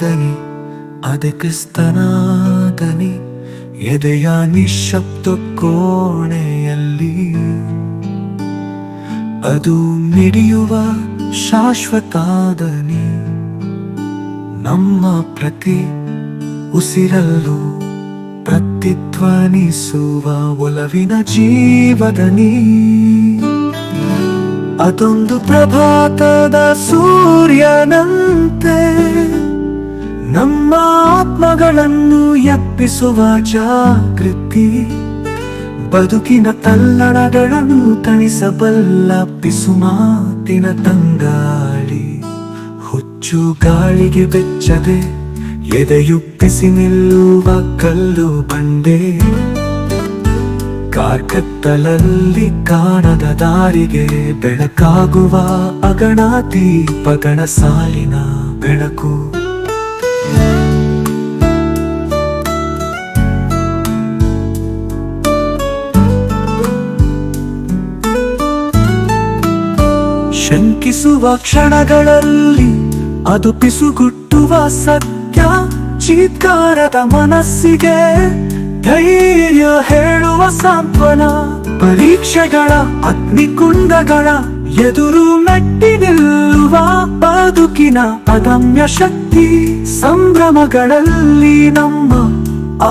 ದನಿ, ಅದೇ ಕ್ರಿಸ್ತನ ದನಿ, ಎದೆಯ ನಿಶ್ಶಬ್ದ ಕೋಣೆಯಲ್ಲಿ ಅದು ಮಿಡಿಯುವ ಶಾಶ್ವತ ದನಿ. ನಮ್ಮ ಪ್ರತಿ ಉಸಿರಲ್ಲೂ ಪ್ರತಿಧ್ವನಿಸುವ ಒಲವಿನ ಜೀವದನಿ. ಅದೊಂದು ಪ್ರಭಾತದ ಸೂರ್ಯನಂತೆ ನಮ್ಮ ಆತ್ಮಗಳನ್ನು ಎಬ್ಬಿಸುವ ಜಾಗೃತಿ. ಬದುಕಿನ ತಲ್ಲಣಗಳನ್ನು ತಣಿಸಬಲ್ಲ ಪಿಸುಮಾತಿನ ತಂಗಾಳಿ. ಹುಚ್ಚು ಗಾಳಿಗೆ ಬೆಚ್ಚದೆ ಎದೆಯುಪ್ಪಿಸಿ ನಿಲ್ಲುವ ಕಲ್ಲು ಬಂಡೆ. ಕಾರ್ಕತ್ತಲಲ್ಲಿ ಕಾಣದ ದಾರಿಗೆ ಬೆಳಕಾಗುವ ಅಗಣ ದೀಪಗಳ ಸಾಲಿನ ಬೆಳಕು. ಶಂಕಿಸುವ ಕ್ಷಣಗಳಲ್ಲಿ ಅದು ಪಿಸುಗುಟ್ಟುವ ಸತ್ಯ. ಚೀತ್ಕಾರದ ಮನಸ್ಸಿಗೆ ಧೈರ್ಯ ಹೇಳುವ ಸಾಂತ್ವನ. ಪರೀಕ್ಷೆಗಳ ಅಗ್ನಿಕುಂಡಗಳ ಎದುರು ಮೆಟ್ಟಿ ನಿಲ್ಲುವ ಬದುಕಿನ ಅದಮ್ಯ ಶಕ್ತಿ. ಸಂಭ್ರಮಗಳಲ್ಲಿ ನಮ್ಮ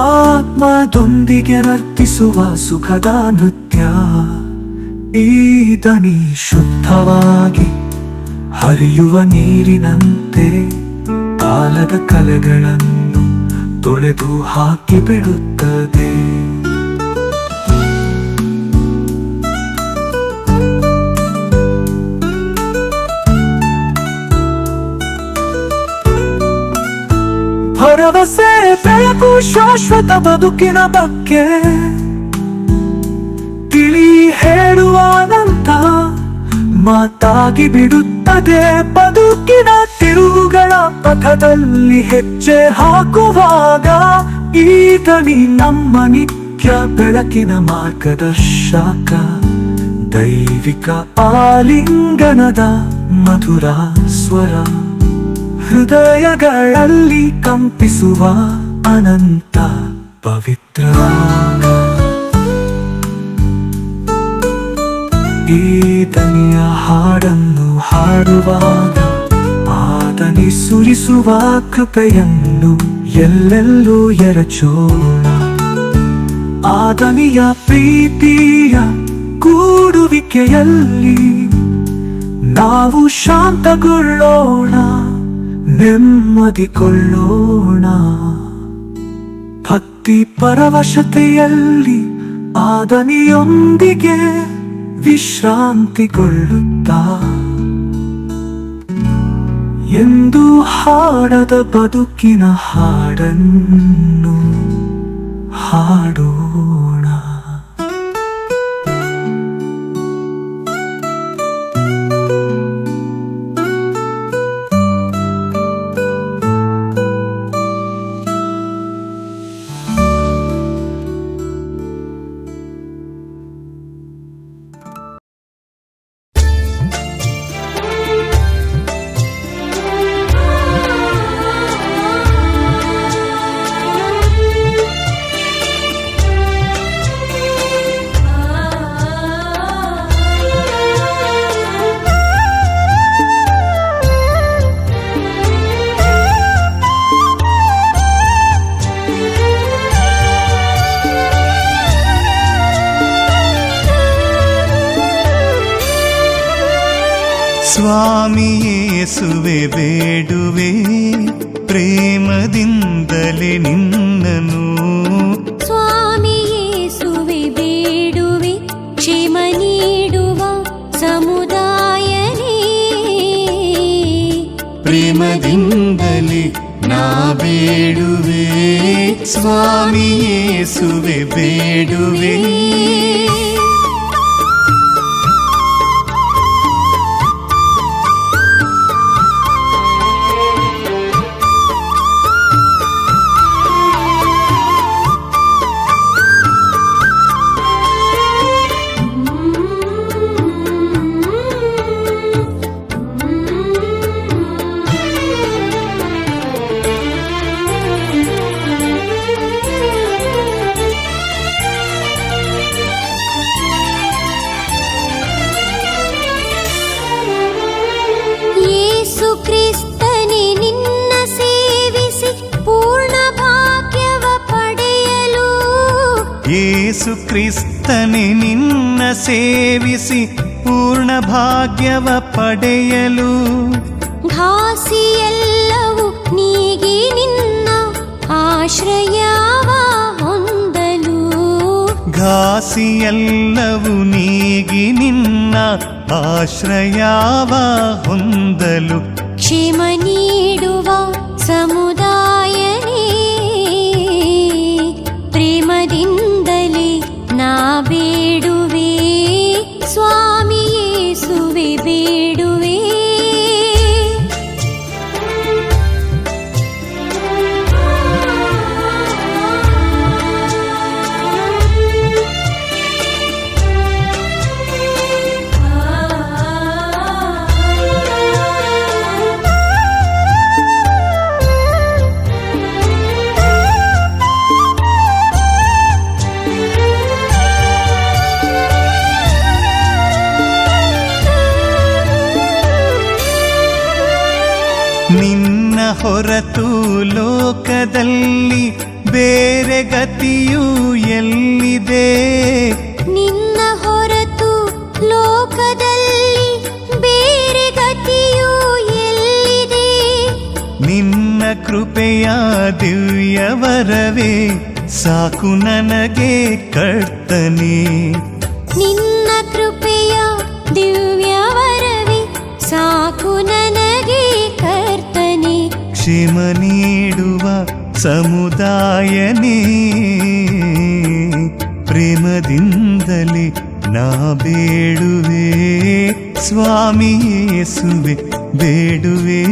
ಆತ್ಮದೊಂದಿಗೆ ನರ್ತಿಸುವ ಸುಖದ ನೃತ್ಯ. ಈ ದನಿ ಶುದ್ಧವಾಗಿ ಹರಿಯುವ ನೀರಿನಂತೆ ಕಾಲದ ಕಲೆಗಳನ್ನು ತೊಳೆದು ಹಾಕಿ ಬಿಡುತ್ತದೆ. ಭರವಸೆ ಬೆಳಕು ಶಾಶ್ವತ ಬದುಕಿನ ಬಗ್ಗೆ ತಿಳಿ ಹೇಳುವ ಅನಂತ ಮಾತಾಗಿ ಬಿಡುತ್ತದೆ. ಬದುಕಿನ ತಿರುವುಗಳ ಪಥದಲ್ಲಿ ಹೆಜ್ಜೆ ಹಾಕುವಾಗ ಈ ದನಿ ನಮ್ಮ ನಿತ್ಯ ಬೆಳಕಿನ ಮಾರ್ಗದರ್ಶಕ. ದೈವಿಕ ಆಲಿಂಗನದ ಮಧುರ ಸ್ವರ, ಹೃದಯಗಳಲ್ಲಿ ಕಂಪಿಸುವ ಅನಂತ ಪವಿತ್ರ. ಈ ದನಿಯ ಹಾಡನ್ನು ಹಾಡುವಾಗ ಆ ದನಿ ಸುರಿಸುವ ಕೃಪೆಯನ್ನು ಎಲ್ಲೆಲ್ಲೂ ಎರಚೋಣ. ಆ ದನಿಯ ಪ್ರೀತಿಯ ಕೂಡುವಿಕೆಯಲ್ಲಿ ನಾವು ಶಾಂತಗೊಳ್ಳೋಣ, ನೆಮ್ಮದಿಗೊಳ್ಳೋಣ. ಭಕ್ತಿ ಪರವಶತೆಯಲ್ಲಿ ಆ ದನಿಯೊಂದಿಗೆ ವಿಶ್ರಾಂತಿಗೊಳ್ಳುತ್ತಾ ಎಂದು ಹಾಡದ ಬದುಕಿನ ಹಾಡನ್ನು ಹಾಡೋಣ. ಸ್ವಾಮಿ ಯೇಸುವೆ ಬೇಡುವೆ ಪ್ರೇಮದಿಂದಲೇ ನಿನ್ನನು. ಸ್ವಾಮಿ ಯೇಸುವೆ ಬೇಡುವೆ ಕ್ಷೇಮ ನೀಡುವ ಸಮುದಾಯನೇ. ಪ್ರೇಮದಿಂದಲೇ ನಾ ಬೇಡುವೆ ಸ್ವಾಮಿ ಯೇಸುವೆ ಬೇಡುವೆ. ಏಸು ಕ್ರಿಸ್ತನೇ ನಿನ್ನ ಸೇವಿಸಿ ಪೂರ್ಣ ಭಾಗ್ಯವ ಪಡೆಯಲು ಘಾಸಿಯೆಲ್ಲವೂ ನೀಗಿ ನಿನ್ನ ಆಶ್ರಯವ ಹೊಂದಲು ಘಾಸಿಯೆಲ್ಲವೂ ನೀಗಿ ನಿನ್ನ ಆಶ್ರಯವ ಹೊಂದಲು ಕ್ಷೇಮ ನೀಡುವ ಸಮುದಾಯನೇ ಪ್ರೇಮದಿಂದಲೇ ನಾ ಬೇಡುವೆ ಸ್ವಾಮಿ ಯೇಸುವೆ ಬೇಡುವೆ. ನಿನ್ನ ಹೊರತು ಲೋಕದಲ್ಲಿ ಬೇರೆ ಗತಿಯೂ ಎಲ್ಲಿದೆ ನಿನ್ನ ಹೊರತು ಲೋಕದಲ್ಲಿ ಬೇರೆ ಗತಿಯೂ ಎಲ್ಲಿದೆ ನಿನ್ನ ಕೃಪೆಯ ದಿವ್ಯವರವೇ ಸಾಕು ನನಗೆ ಕರ್ತನೇ ನಿನ್ನ ಕೃಪೆಯ ದಿವ್ಯವರವೇ ಸಾಕು ನನಗೆ ಕರ್ತನೆ ಕ್ಷೇಮ ನೀಡುವ ಸಮುದಾಯನೇ ಪ್ರೇಮದಿಂದಲೇ ನಾ ಬೇಡುವೆ ಸ್ವಾಮಿ ಯೇಸುವೆ ಬೇಡುವೆ.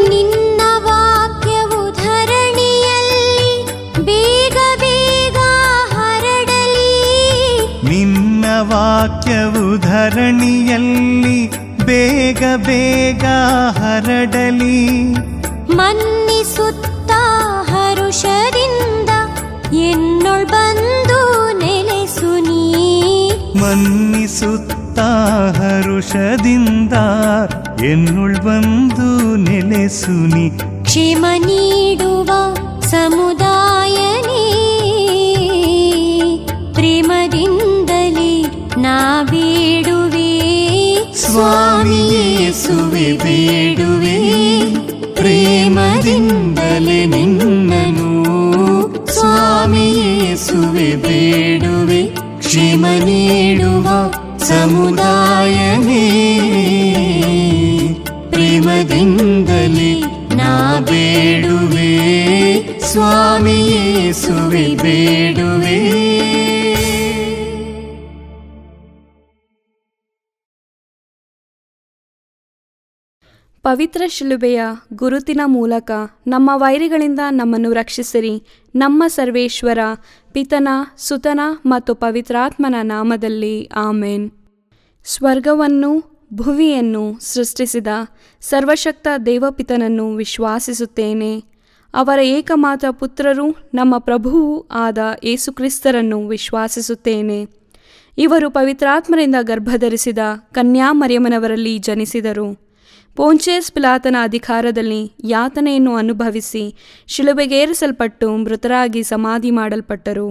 ನಿನ್ನ ವಾಕ್ಯವು ಧರಣಿಯಲ್ಲಿ ಬೇಗ ಬೇಗ ಹರಡಲಿ ನಿನ್ನ ವಾಕ್ಯವು ಧರಣಿಯಲ್ಲಿ ಬೇಗ ಬೇಗ ಹರಡಲಿ ಮನ್ನಿಸುತ್ತ ಹರುಷದಿಂದ ಎನ್ನೊಳ್ ಬಂದು ನೆಲೆಸು ನೀ ಮನ್ನಿಸುತ್ತ ಹರುಷದಿಂದ ಎನ್ನುಳ್ ಬಂದು ನೆಲೆಸುನಿ ಕ್ಷೇಮ ನೀಡುವ ಸಮುದಾಯನೇ ಪ್ರೇಮದಿಂದಲೇ ನಾ ಬೇಡುವೆ ಸ್ವಾಮಿ ಯೇಸುವೆ ಬೇಡುವೆ ಪ್ರೇಮದಿಂದಲೇ ನಿನ್ನನು ಸ್ವಾಮಿ ಯೇಸುವೆ ಬೇಡುವೆ ಕ್ಷೇಮ ನೀಡುವ ಸಮುದಾಯನೇ ಪ್ರೇಮದಿಂದಲೇ ನಾ ಬೇಡುವೆ ಸ್ವಾಮಿ ಯೇಸುವೆ ಬೇಡುವೆ. ಪವಿತ್ರ ಶಿಲುಬೆಯ ಗುರುತಿನ ಮೂಲಕ ನಮ್ಮ ವೈರಿಗಳಿಂದ ನಮ್ಮನ್ನು ರಕ್ಷಿಸಿರಿ. ನಮ್ಮ ಸರ್ವೇಶ್ವರ ಪಿತನ ಸುತನ ಮತ್ತು ಪವಿತ್ರಾತ್ಮನ ನಾಮದಲ್ಲಿ ಆಮೇನ್. ಸ್ವರ್ಗವನ್ನು ಭುವಿಯನ್ನು ಸೃಷ್ಟಿಸಿದ ಸರ್ವಶಕ್ತ ದೇವಪಿತನನ್ನು ವಿಶ್ವಾಸಿಸುತ್ತೇನೆ. ಅವರ ಏಕಮಾತ್ರ ಪುತ್ರರು ನಮ್ಮ ಪ್ರಭುವೂ ಆದ ಯೇಸುಕ್ರಿಸ್ತರನ್ನು ವಿಶ್ವಾಸಿಸುತ್ತೇನೆ. ಇವರು ಪವಿತ್ರಾತ್ಮರಿಂದ ಗರ್ಭಧರಿಸಿದ ಕನ್ಯಾಮರಿಯಮ್ಮನವರಲ್ಲಿ ಜನಿಸಿದರು. ಪೋಂಚೇಸ್ ಪಿಲಾತನ ಅಧಿಕಾರದಲ್ಲಿ ಯಾತನೆಯನ್ನು ಅನುಭವಿಸಿ ಶಿಲುಬೆಗೇರಿಸಲ್ಪಟ್ಟು ಮೃತರಾಗಿ ಸಮಾಧಿ ಮಾಡಲ್ಪಟ್ಟರು.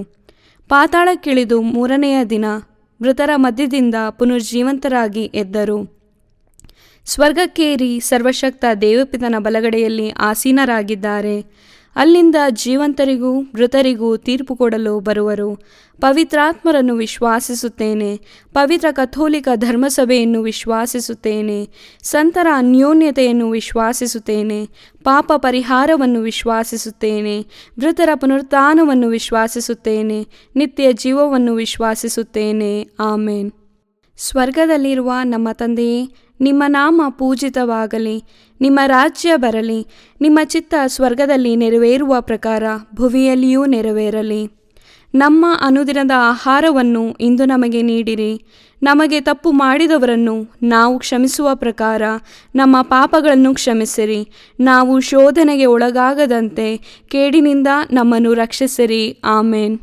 ಪಾತಾಳಕ್ಕಿಳಿದು 3ನೆಯ ದಿನ ಮೃತರ ಮಧ್ಯದಿಂದ ಪುನರ್ಜೀವಂತರಾಗಿ ಎದ್ದರು. ಸ್ವರ್ಗಕ್ಕೇರಿ ಸರ್ವಶಕ್ತ ದೇವಪಿತನ ಬಲಗಡೆಯಲ್ಲಿ ಆಸೀನರಾಗಿದ್ದಾರೆ. ಅಲ್ಲಿಂದ ಜೀವಂತರಿಗೂ ಮೃತರಿಗೂ ತೀರ್ಪು ಕೊಡಲು ಬರುವರು. ಪವಿತ್ರಾತ್ಮರನ್ನು ವಿಶ್ವಾಸಿಸುತ್ತೇನೆ. ಪವಿತ್ರ ಕಥೋಲಿಕ ಧರ್ಮಸಭೆಯನ್ನು ವಿಶ್ವಾಸಿಸುತ್ತೇನೆ. ಸಂತರ ಅನ್ಯೋನ್ಯತೆಯನ್ನು ವಿಶ್ವಾಸಿಸುತ್ತೇನೆ. ಪಾಪ ಪರಿಹಾರವನ್ನು ವಿಶ್ವಾಸಿಸುತ್ತೇನೆ. ಮೃತರ ಪುನರುತ್ಥಾನವನ್ನು ವಿಶ್ವಾಸಿಸುತ್ತೇನೆ. ನಿತ್ಯ ಜೀವವನ್ನು ವಿಶ್ವಾಸಿಸುತ್ತೇನೆ. ಆಮೇನ್. ಸ್ವರ್ಗದಲ್ಲಿರುವ ನಮ್ಮ ತಂದೆಯೇ, ನಿಮ್ಮ ನಾಮ ಪೂಜಿತವಾಗಲಿ, ನಿಮ್ಮ ರಾಜ್ಯ ಬರಲಿ, ನಿಮ್ಮ ಚಿತ್ತ ಸ್ವರ್ಗದಲ್ಲಿ ನೆರವೇರುವ ಪ್ರಕಾರ ಭುವಿಯಲ್ಲಿಯೂ ನೆರವೇರಲಿ. ನಮ್ಮ ಅನುದಿನದ ಆಹಾರವನ್ನು ಇಂದು ನಮಗೆ ನೀಡಿರಿ. ನಮಗೆ ತಪ್ಪು ಮಾಡಿದವರನ್ನು ನಾವು ಕ್ಷಮಿಸುವ ಪ್ರಕಾರ ನಮ್ಮ ಪಾಪಗಳನ್ನು ಕ್ಷಮಿಸಿರಿ. ನಾವು ಶೋಧನೆಗೆ ಒಳಗಾಗದಂತೆ ಕೇಡಿನಿಂದ ನಮ್ಮನ್ನು ರಕ್ಷಿಸಿರಿ. ಆಮೇನ್.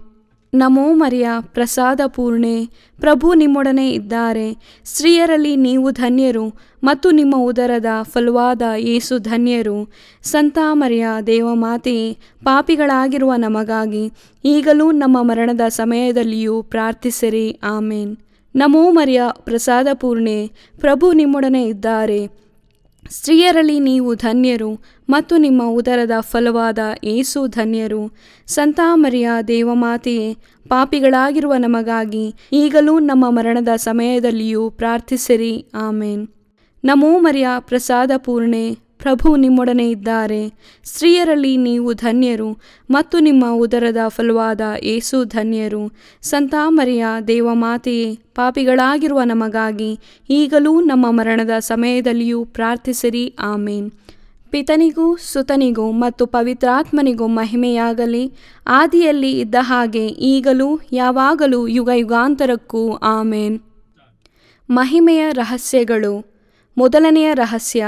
ನಮೋ ಮರಿಯ, ಪ್ರಸಾದ ಪೂರ್ಣೆ, ಪ್ರಭು ನಿಮ್ಮೊಡನೆ ಇದ್ದಾರೆ. ಸ್ತ್ರೀಯರಲ್ಲಿ ನೀವು ಧನ್ಯರು ಮತ್ತು ನಿಮ್ಮ ಉದರದ ಫಲವಾದ ಯೇಸು ಧನ್ಯರು. ಸಂತ ಮರಿಯ ದೇವಮಾತೆಯೇ, ಪಾಪಿಗಳಾಗಿರುವ ನಮಗಾಗಿ ಈಗಲೂ ನಮ್ಮ ಮರಣದ ಸಮಯದಲ್ಲಿಯೂ ಪ್ರಾರ್ಥಿಸಿರಿ. ಆಮೇನ್. ನಮೋ ಮರಿಯ, ಪ್ರಸಾದ ಪೂರ್ಣೆ, ಪ್ರಭು ನಿಮ್ಮೊಡನೆ ಇದ್ದಾರೆ. ಸ್ತ್ರೀಯರಲ್ಲಿ ನೀವು ಧನ್ಯರು ಮತ್ತು ನಿಮ್ಮ ಉದರದ ಫಲವಾದ ಯೇಸು ಧನ್ಯರು. ಸಂತ ಮರಿಯ ದೇವಮಾತೆಯೇ, ಪಾಪಿಗಳಾಗಿರುವ ನಮಗಾಗಿ ಈಗಲೂ ನಮ್ಮ ಮರಣದ ಸಮಯದಲ್ಲಿಯೂ ಪ್ರಾರ್ಥಿಸಿರಿ. ಆಮೇನ್. ನಮೋ ಮರಿಯ, ಪ್ರಸಾದ ಪೂರ್ಣೆ, ಪ್ರಭು ನಿಮ್ಮೊಡನೆ ಇದ್ದಾರೆ. ಸ್ತ್ರೀಯರಲ್ಲಿ ನೀವು ಧನ್ಯರು ಮತ್ತು ನಿಮ್ಮ ಉದರದ ಫಲವಾದ ಯೇಸು ಧನ್ಯರು. ಸಂತ ಮರಿಯ ದೇವಮಾತೆಯೇ, ಪಾಪಿಗಳಾಗಿರುವ ನಮಗಾಗಿ ಈಗಲೂ ನಮ್ಮ ಮರಣದ ಸಮಯದಲ್ಲಿಯೂ ಪ್ರಾರ್ಥಿಸಿರಿ. ಆಮೇನ್. ಪಿತನಿಗೂ ಸುತನಿಗೂ ಮತ್ತು ಪವಿತ್ರಾತ್ಮನಿಗೂ ಮಹಿಮೆಯಾಗಲಿ, ಆದಿಯಲ್ಲಿ ಇದ್ದ ಹಾಗೆ ಈಗಲೂ ಯಾವಾಗಲೂ ಯುಗ ಯುಗಾಂತರಕ್ಕೂ. ಆಮೇನ್. ಮಹಿಮೆಯ ರಹಸ್ಯಗಳು. ಮೊದಲನೆಯ ರಹಸ್ಯ,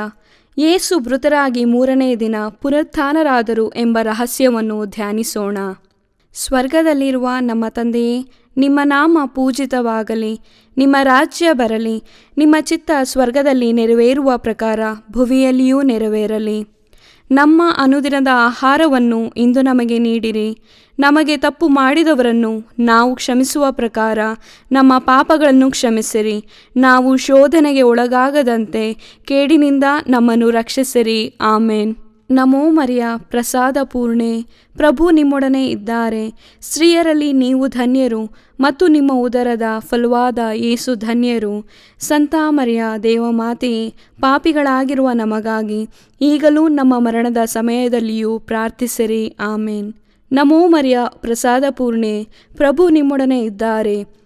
ಯೇಸು ಮೃತರಾಗಿ ಮೂರನೆಯ ದಿನ ಪುನರುತ್ಥಾನರಾದರು ಎಂಬ ರಹಸ್ಯವನ್ನು ಧ್ಯಾನಿಸೋಣ. ಸ್ವರ್ಗದಲ್ಲಿರುವ ನಮ್ಮ ತಂದೆಯೇ, ನಿಮ್ಮ ನಾಮ ಪೂಜಿತವಾಗಲಿ, ನಿಮ್ಮ ರಾಜ್ಯ ಬರಲಿ, ನಿಮ್ಮ ಚಿತ್ತ ಸ್ವರ್ಗದಲ್ಲಿ ನೆರವೇರುವ ಪ್ರಕಾರ ಭುವಿಯಲ್ಲಿಯೂ ನೆರವೇರಲಿ. ನಮ್ಮ ಅನುದಿನದ ಆಹಾರವನ್ನು ಇಂದು ನಮಗೆ ನೀಡಿರಿ. ನಮಗೆ ತಪ್ಪು ಮಾಡಿದವರನ್ನು ನಾವು ಕ್ಷಮಿಸುವ ಪ್ರಕಾರ ನಮ್ಮ ಪಾಪಗಳನ್ನು ಕ್ಷಮಿಸಿರಿ. ನಾವು ಶೋಧನೆಗೆ ಒಳಗಾಗದಂತೆ ಕೇಡಿನಿಂದ ನಮ್ಮನ್ನು ರಕ್ಷಿಸಿರಿ. ಆಮೇನ್. ನಮೋ ಮರಿಯ, ಪ್ರಸಾದ ಪೂರ್ಣೆ, ಪ್ರಭು ನಿಮ್ಮೊಡನೆ ಇದ್ದಾರೆ. ಸ್ತ್ರೀಯರಲ್ಲಿ ನೀವು ಧನ್ಯರು ಮತ್ತು ನಿಮ್ಮ ಉದರದ ಫಲವಾದ ಯೇಸು ಧನ್ಯರು. ಸಂತ ಮರಿಯ ದೇವಮಾತೆಯೇ, ಪಾಪಿಗಳಾಗಿರುವ ನಮಗಾಗಿ ಈಗಲೂ ನಮ್ಮ ಮರಣದ ಸಮಯದಲ್ಲಿಯೂ ಪ್ರಾರ್ಥಿಸಿರಿ. ಆಮೇನ್. ನಮೋ ಮರಿಯ, ಪ್ರಸಾದ ಪೂರ್ಣೆ, ಪ್ರಭು ನಿಮ್ಮೊಡನೆ ಇದ್ದಾರೆ.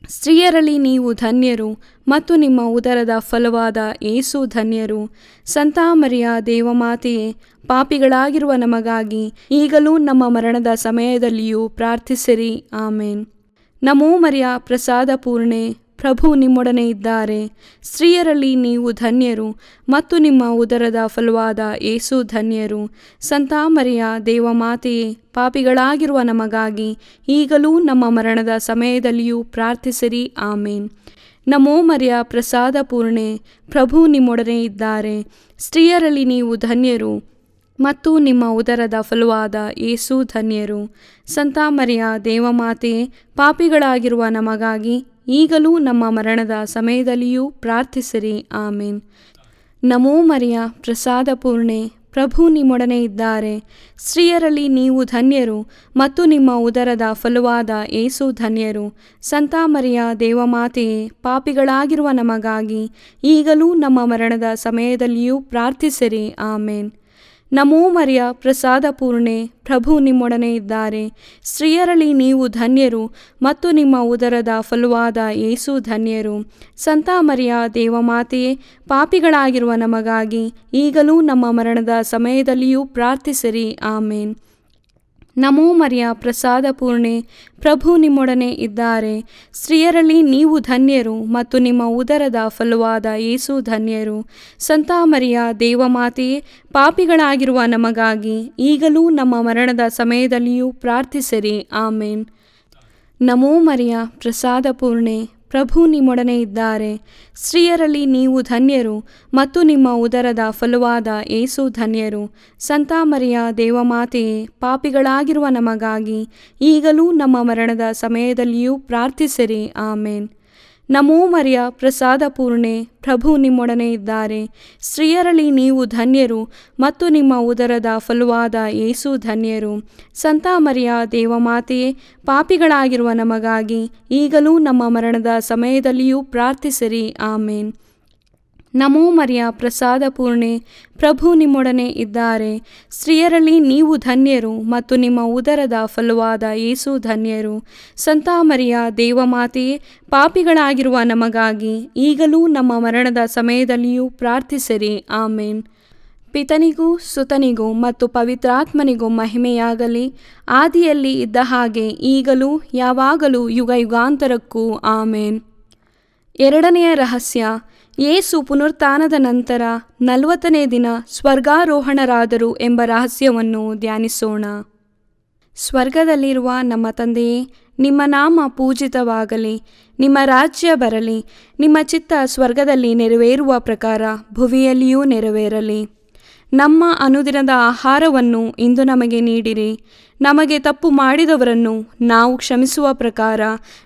ಸ್ತ್ರೀಯರಲ್ಲಿ ನೀವು ಧನ್ಯರು ಮತ್ತು ನಿಮ್ಮ ಉದರದ ಫಲವಾದ ಯೇಸು ಧನ್ಯರು. ಸಂತ ಮರಿಯ ದೇವಮಾತೆಯೇ, ಪಾಪಿಗಳಾಗಿರುವ ನಮಗಾಗಿ ಈಗಲೂ ನಮ್ಮ ಮರಣದ ಸಮಯದಲ್ಲಿಯೂ ಪ್ರಾರ್ಥಿಸಿರಿ. ಆಮೇನ್. ನಮೋ ಮರಿಯ, ಪ್ರಸಾದ ಪೂರ್ಣೆ, ಪ್ರಭು ನಿಮ್ಮೊಡನೆ ಇದ್ದಾರೆ. ಸ್ತ್ರೀಯರಲ್ಲಿ ನೀವು ಧನ್ಯರು ಮತ್ತು ನಿಮ್ಮ ಉದರದ ಫಲವಾದ ಯೇಸು ಧನ್ಯರು. ಸಂತ ಮರಿಯ ದೇವಮಾತೆಯೇ, ಪಾಪಿಗಳಾಗಿರುವ ನಮಗಾಗಿ ಈಗಲೂ ನಮ್ಮ ಮರಣದ ಸಮಯದಲ್ಲಿಯೂ ಪ್ರಾರ್ಥಿಸಿರಿ. ಆಮೇನ್. ನಮೋ ಮರಿಯ, ಪ್ರಸಾದ ಪೂರ್ಣೆ, ಪ್ರಭು ನಿಮ್ಮೊಡನೆ ಇದ್ದಾರೆ. ಸ್ತ್ರೀಯರಲ್ಲಿ ನೀವು ಧನ್ಯರು ಮತ್ತು ನಿಮ್ಮ ಉದರದ ಫಲವಾದ ಯೇಸು ಧನ್ಯರು. ಸಂತ ಮರಿಯ ದೇವಮಾತೆಯೇ, ಪಾಪಿಗಳಾಗಿರುವ ನಮಗಾಗಿ ಈಗಲೂ ನಮ್ಮ ಮರಣದ ಸಮಯದಲ್ಲಿಯೂ ಪ್ರಾರ್ಥಿಸಿರಿ. ಆಮೇನ್. ನಮೋ ಮರಿಯ, ಪ್ರಸಾದ ಪೂರ್ಣೆ, ಪ್ರಭು ನಿಮ್ಮೊಡನೆ ಇದ್ದಾರೆ. ಸ್ತ್ರೀಯರಲ್ಲಿ ನೀವು ಧನ್ಯರು ಮತ್ತು ನಿಮ್ಮ ಉದರದ ಫಲವಾದ ಯೇಸು ಧನ್ಯರು. ಸಂತ ಮರಿಯ ದೇವಮಾತೆಯೇ, ಪಾಪಿಗಳಾಗಿರುವ ನಮಗಾಗಿ ಈಗಲೂ ನಮ್ಮ ಮರಣದ ಸಮಯದಲ್ಲಿಯೂ ಪ್ರಾರ್ಥಿಸಿರಿ. ಆಮೇನ್. ನಮೋ ಮರಿಯ, ಪ್ರಸಾದ ಪೂರ್ಣೆ, ಪ್ರಭು ನಿಮ್ಮೊಡನೆ ಇದ್ದಾರೆ. ಸ್ತ್ರೀಯರಲ್ಲಿ ನೀವು ಧನ್ಯರು ಮತ್ತು ನಿಮ್ಮ ಉದರದ ಫಲವಾದ ಯೇಸು ಧನ್ಯರು. ಸಂತ ಮರಿಯ ದೇವಮಾತೆಯೇ, ಪಾಪಿಗಳಾಗಿರುವ ನಮಗಾಗಿ ಈಗಲೂ ನಮ್ಮ ಮರಣದ ಸಮಯದಲ್ಲಿಯೂ ಪ್ರಾರ್ಥಿಸಿರಿ. ಆಮೇನ್. ನಮೋ ಮರಿಯ, ಪ್ರಸಾದ ಪೂರ್ಣೆ, ಪ್ರಭು ನಿಮ್ಮೊಡನೆ ಇದ್ದಾರೆ. ಸ್ತ್ರೀಯರಲ್ಲಿ ನೀವು ಧನ್ಯರು ಮತ್ತು ನಿಮ್ಮ ಉದರದ ಫಲವಾದ ಯೇಸು ಧನ್ಯರು. ಸಂತ ಮರಿಯ ದೇವಮಾತೆಯೇ, ಪಾಪಿಗಳಾಗಿರುವ ನಮಗಾಗಿ ಈಗಲೂ ನಮ್ಮ ಮರಣದ ಸಮಯದಲ್ಲಿಯೂ ಪ್ರಾರ್ಥಿಸಿರಿ. ಆಮೇನ್. ನಮೋ ಮರಿಯ, ಪ್ರಸಾದ ಪೂರ್ಣೆ, ಪ್ರಭು ನಿಮ್ಮೊಡನೆ ಇದ್ದಾರೆ. ಸ್ತ್ರೀಯರಲ್ಲಿ ನೀವು ಧನ್ಯರು ಮತ್ತು ನಿಮ್ಮ ಉದರದ ಫಲವಾದ ಯೇಸು ಧನ್ಯರು. ಸಂತ ಮರಿಯ ದೇವಮಾತೆಯೇ, ಪಾಪಿಗಳಾಗಿರುವ ನಮಗಾಗಿ ಈಗಲೂ ನಮ್ಮ ಮರಣದ ಸಮಯದಲ್ಲಿಯೂ ಪ್ರಾರ್ಥಿಸಿರಿ. ಆಮೇನ್. ನಮೋ ಮರಿಯ, ಪ್ರಸಾದ ಪೂರ್ಣೆ, ಪ್ರಭು ನಿಮ್ಮೊಡನೆ ಇದ್ದಾರೆ. ಸ್ತ್ರೀಯರಲ್ಲಿ ನೀವು ಧನ್ಯರು ಮತ್ತು ನಿಮ್ಮ ಉದರದ ಫಲವಾದ ಯೇಸು ಧನ್ಯರು. ಸಂತ ಮರಿಯ ದೇವಮಾತೆಯೇ, ಪಾಪಿಗಳಾಗಿರುವ ನಮಗಾಗಿ ಈಗಲೂ ನಮ್ಮ ಮರಣದ ಸಮಯದಲ್ಲಿಯೂ ಪ್ರಾರ್ಥಿಸಿರಿ. ಆಮೇನ್. ನಮೋ ಮರಿಯ ಪ್ರಸಾದ ಪೂರ್ಣೆ, ಪ್ರಭು ನಿಮ್ಮೊಡನೆ ಇದ್ದಾರೆ. ಸ್ತ್ರೀಯರಲ್ಲಿ ನೀವು ಧನ್ಯರು ಮತ್ತು ನಿಮ್ಮ ಉದರದ ಫಲವಾದ ಯೇಸು ಧನ್ಯರು. ಸಂತ ಮರಿಯ ದೇವಮಾತೆಯೇ, ಪಾಪಿಗಳಾಗಿರುವ ನಮಗಾಗಿ ಈಗಲೂ ನಮ್ಮ ಮರಣದ ಸಮಯದಲ್ಲಿಯೂ ಪ್ರಾರ್ಥಿಸಿರಿ. ಆಮೇನ್. ಪಿತನಿಗೂ ಸುತನಿಗೂ ಮತ್ತು ಪವಿತ್ರಾತ್ಮನಿಗೂ ಮಹಿಮೆಯಾಗಲಿ, ಆದಿಯಲ್ಲಿ ಇದ್ದ ಹಾಗೆ ಈಗಲೂ ಯಾವಾಗಲೂ ಯುಗ ಯುಗಾಂತರಕ್ಕೂ ಆಮೇನ್. ಎರಡನೆಯ ರಹಸ್ಯ, ಯೇಸು ಪುನರುತ್ಥಾನದ ನಂತರ 40ನೇ ದಿನ ಸ್ವರ್ಗಾರೋಹಣರಾದರು ಎಂಬ ರಹಸ್ಯವನ್ನು ಧ್ಯಾನಿಸೋಣ. ಸ್ವರ್ಗದಲ್ಲಿರುವ ನಮ್ಮ ತಂದೆಯೇ, ನಿಮ್ಮ ನಾಮ ಪೂಜಿತವಾಗಲಿ, ನಿಮ್ಮ ರಾಜ್ಯ ಬರಲಿ, ನಿಮ್ಮ ಚಿತ್ತ ಸ್ವರ್ಗದಲ್ಲಿ ನೆರವೇರುವ ಪ್ರಕಾರ ಭುವಿಯಲ್ಲಿಯೂ ನೆರವೇರಲಿ. ನಮ್ಮ ಅನುದಿನದ ಆಹಾರವನ್ನು ಇಂದು ನಮಗೆ ನೀಡಿರಿ. ನಮಗೆ ತಪ್ಪು ಮಾಡಿದವರನ್ನು ನಾವು ಕ್ಷಮಿಸುವ ಪ್ರಕಾರ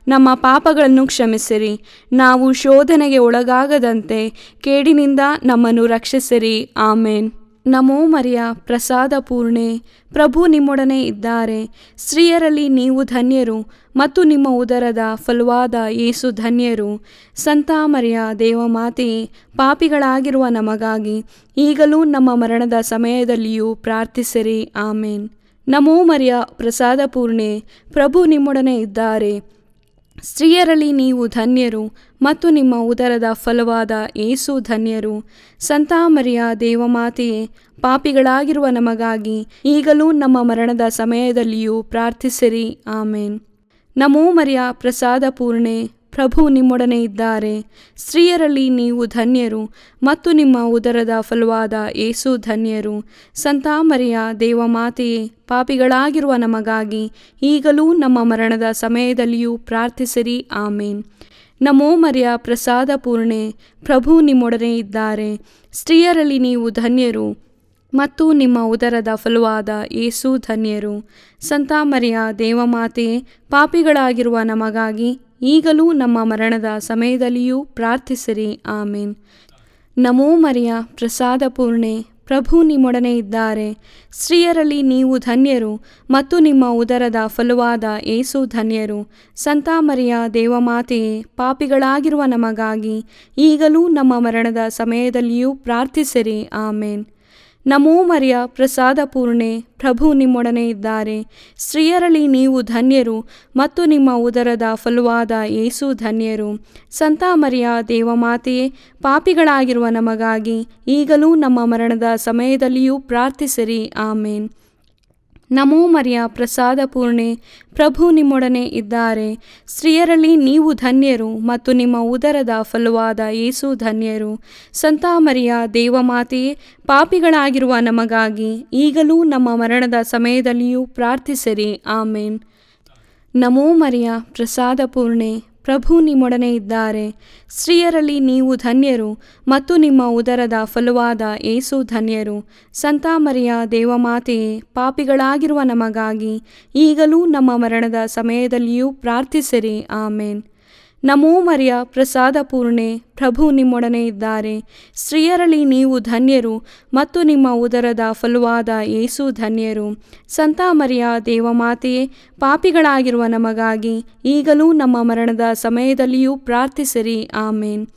ನಮ್ಮ ಪಾಪಗಳನ್ನು ಕ್ಷಮಿಸಿರಿ. ನಾವು ಶೋಧನೆಗೆ ಒಳಗಾಗದಂತೆ ಕೇಡಿನಿಂದ ನಮ್ಮನ್ನು ರಕ್ಷಿಸಿರಿ. ಆಮೇನ್. ನಮೋ ಮರಿಯ ಪ್ರಸಾದ ಪೂರ್ಣೆ, ಪ್ರಭು ನಿಮ್ಮೊಡನೆ ಇದ್ದಾರೆ. ಸ್ತ್ರೀಯರಲ್ಲಿ ನೀವು ಧನ್ಯರು ಮತ್ತು ನಿಮ್ಮ ಉದರದ ಫಲವಾದ ಯೇಸು ಧನ್ಯರು. ಸಂತ ಮರಿಯ ದೇವಮಾತೆಯೇ, ಪಾಪಿಗಳಾಗಿರುವ ನಮಗಾಗಿ ಈಗಲೂ ನಮ್ಮ ಮರಣದ ಸಮಯದಲ್ಲಿಯೂ ಪ್ರಾರ್ಥಿಸಿರಿ. ಆಮೇನ್. ನಮೋ ಮರಿಯ ಪ್ರಸಾದ ಪೂರ್ಣೆ, ಪ್ರಭು ನಿಮ್ಮೊಡನೆ ಇದ್ದಾರೆ. ಸ್ತ್ರೀಯರಲ್ಲಿ ನೀವು ಧನ್ಯರು ಮತ್ತು ನಿಮ್ಮ ಉದರದ ಫಲವಾದ ಯೇಸು ಧನ್ಯರು. ಸಂತ ಮರಿಯ ದೇವಮಾತೆಯೇ, ಪಾಪಿಗಳಾಗಿರುವ ನಮಗಾಗಿ ಈಗಲೂ ನಮ್ಮ ಮರಣದ ಸಮಯದಲ್ಲಿಯೂ ಪ್ರಾರ್ಥಿಸಿರಿ. ಆಮೇನ್. ನಮೋ ಮರಿಯ ಪ್ರಸಾದ ಪೂರ್ಣೆ, ಪ್ರಭು ನಿಮ್ಮೊಡನೆ ಇದ್ದಾರೆ. ಸ್ತ್ರೀಯರಲ್ಲಿ ನೀವು ಧನ್ಯರು ಮತ್ತು ನಿಮ್ಮ ಉದರದ ಫಲವಾದ ಯೇಸು ಧನ್ಯರು. ಸಂತ ಮರಿಯ ದೇವಮಾತೆಯೇ, ಪಾಪಿಗಳಾಗಿರುವ ನಮಗಾಗಿ ಈಗಲೂ ನಮ್ಮ ಮರಣದ ಸಮಯದಲ್ಲಿಯೂ ಪ್ರಾರ್ಥಿಸಿರಿ. ಆಮೇನ್. ನಮೋ ಮರಿಯ ಪ್ರಸಾದ ಪೂರ್ಣೆ, ಪ್ರಭು ನಿಮ್ಮೊಡನೆ ಇದ್ದಾರೆ. ಸ್ತ್ರೀಯರಲ್ಲಿ ನೀವು ಧನ್ಯರು ಮತ್ತು ನಿಮ್ಮ ಉದರದ ಫಲವಾದ ಯೇಸು ಧನ್ಯರು. ಸಂತ ಮರಿಯ ದೇವಮಾತೆಯೇ, ಪಾಪಿಗಳಾಗಿರುವ ನಮಗಾಗಿ ಈಗಲೂ ನಮ್ಮ ಮರಣದ ಸಮಯದಲ್ಲಿಯೂ ಪ್ರಾರ್ಥಿಸಿರಿ. ಆಮೇನ್. ನಮೋ ಮರಿಯ ಪ್ರಸಾದ ಪೂರ್ಣೆ, ಪ್ರಭು ನಿಮ್ಮೊಡನೆ ಇದ್ದಾರೆ. ಸ್ತ್ರೀಯರಲ್ಲಿ ನೀವು ಧನ್ಯರು ಮತ್ತು ನಿಮ್ಮ ಉದರದ ಫಲವಾದ ಯೇಸು ಧನ್ಯರು. ಸಂತ ಮರಿಯ ದೇವಮಾತೆಯೇ, ಪಾಪಿಗಳಾಗಿರುವ ನಮಗಾಗಿ ಈಗಲೂ ನಮ್ಮ ಮರಣದ ಸಮಯದಲ್ಲಿಯೂ ಪ್ರಾರ್ಥಿಸಿರಿ. ಆಮೇನ್. ನಮೋ ಮರಿಯ ಪ್ರಸಾದ ಪೂರ್ಣೆ, ಪ್ರಭು ನಿಮ್ಮೊಡನೆ ಇದ್ದಾರೆ. ಸ್ತ್ರೀಯರಲ್ಲಿ ನೀವು ಧನ್ಯರು ಮತ್ತು ನಿಮ್ಮ ಉದರದ ಫಲವಾದ ಯೇಸು ಧನ್ಯರು. ಸಂತ ಮರಿಯ ದೇವಮಾತೆಯೇ, ಪಾಪಿಗಳಾಗಿರುವ ನಮಗಾಗಿ ಈಗಲೂ ನಮ್ಮ ಮರಣದ ಸಮಯದಲ್ಲಿಯೂ ಪ್ರಾರ್ಥಿಸಿರಿ. ಆಮೇನ್. ನಮೋ ಮರಿಯ ಪ್ರಸಾದ ಪೂರ್ಣೆ, ಪ್ರಭು ನಿಮ್ಮೊಡನೆ ಇದ್ದಾರೆ. ಸ್ತ್ರೀಯರಲ್ಲಿ ನೀವು ಧನ್ಯರು ಮತ್ತು ನಿಮ್ಮ ಉದರದ ಫಲವಾದ ಯೇಸು ಧನ್ಯರು. ಸಂತ ಮರಿಯ ದೇವಮಾತೆಯೇ, ಪಾಪಿಗಳಾಗಿರುವ ನಮಗಾಗಿ ಈಗಲೂ ನಮ್ಮ ಮರಣದ ಸಮಯದಲ್ಲಿಯೂ ಪ್ರಾರ್ಥಿಸಿರಿ. ಆಮೇನ್. ನಮೋ ಮರಿಯ ಪ್ರಸಾದ ಪೂರ್ಣೆ, ಪ್ರಭು ನಿಮ್ಮೊಡನೆ ಇದ್ದಾರೆ. ಸ್ತ್ರೀಯರಲ್ಲಿ ನೀವು ಧನ್ಯರು ಮತ್ತು ನಿಮ್ಮ ಉದರದ ಫಲವಾದ ಯೇಸು ಧನ್ಯರು. ಸಂತ ಮರಿಯ ದೇವಮಾತೆಯೇ, ಪಾಪಿಗಳಾಗಿರುವ ನಮಗಾಗಿ ಈಗಲೂ ನಮ್ಮ ಮರಣದ ಸಮಯದಲ್ಲಿಯೂ ಪ್ರಾರ್ಥಿಸಿರಿ. ಆಮೇನ್. ನಮೋ ಮರಿಯ ಪ್ರಸಾದ ಪೂರ್ಣೆ, ಪ್ರಭು ನಿಮ್ಮೊಡನೆ ಇದ್ದಾರೆ. ಸ್ತ್ರೀಯರಲ್ಲಿ ನೀವು ಧನ್ಯರು ಮತ್ತು ನಿಮ್ಮ ಉದರದ ಫಲವಾದ ಯೇಸು ಧನ್ಯರು. ಸಂತ ಮರಿಯ ದೇವಮಾತೆಯೇ, ಪಾಪಿಗಳಾಗಿರುವ ನಮಗಾಗಿ ಈಗಲೂ ನಮ್ಮ ಮರಣದ ಸಮಯದಲ್ಲಿಯೂ ಪ್ರಾರ್ಥಿಸಿರಿ. ಆಮೇನ್.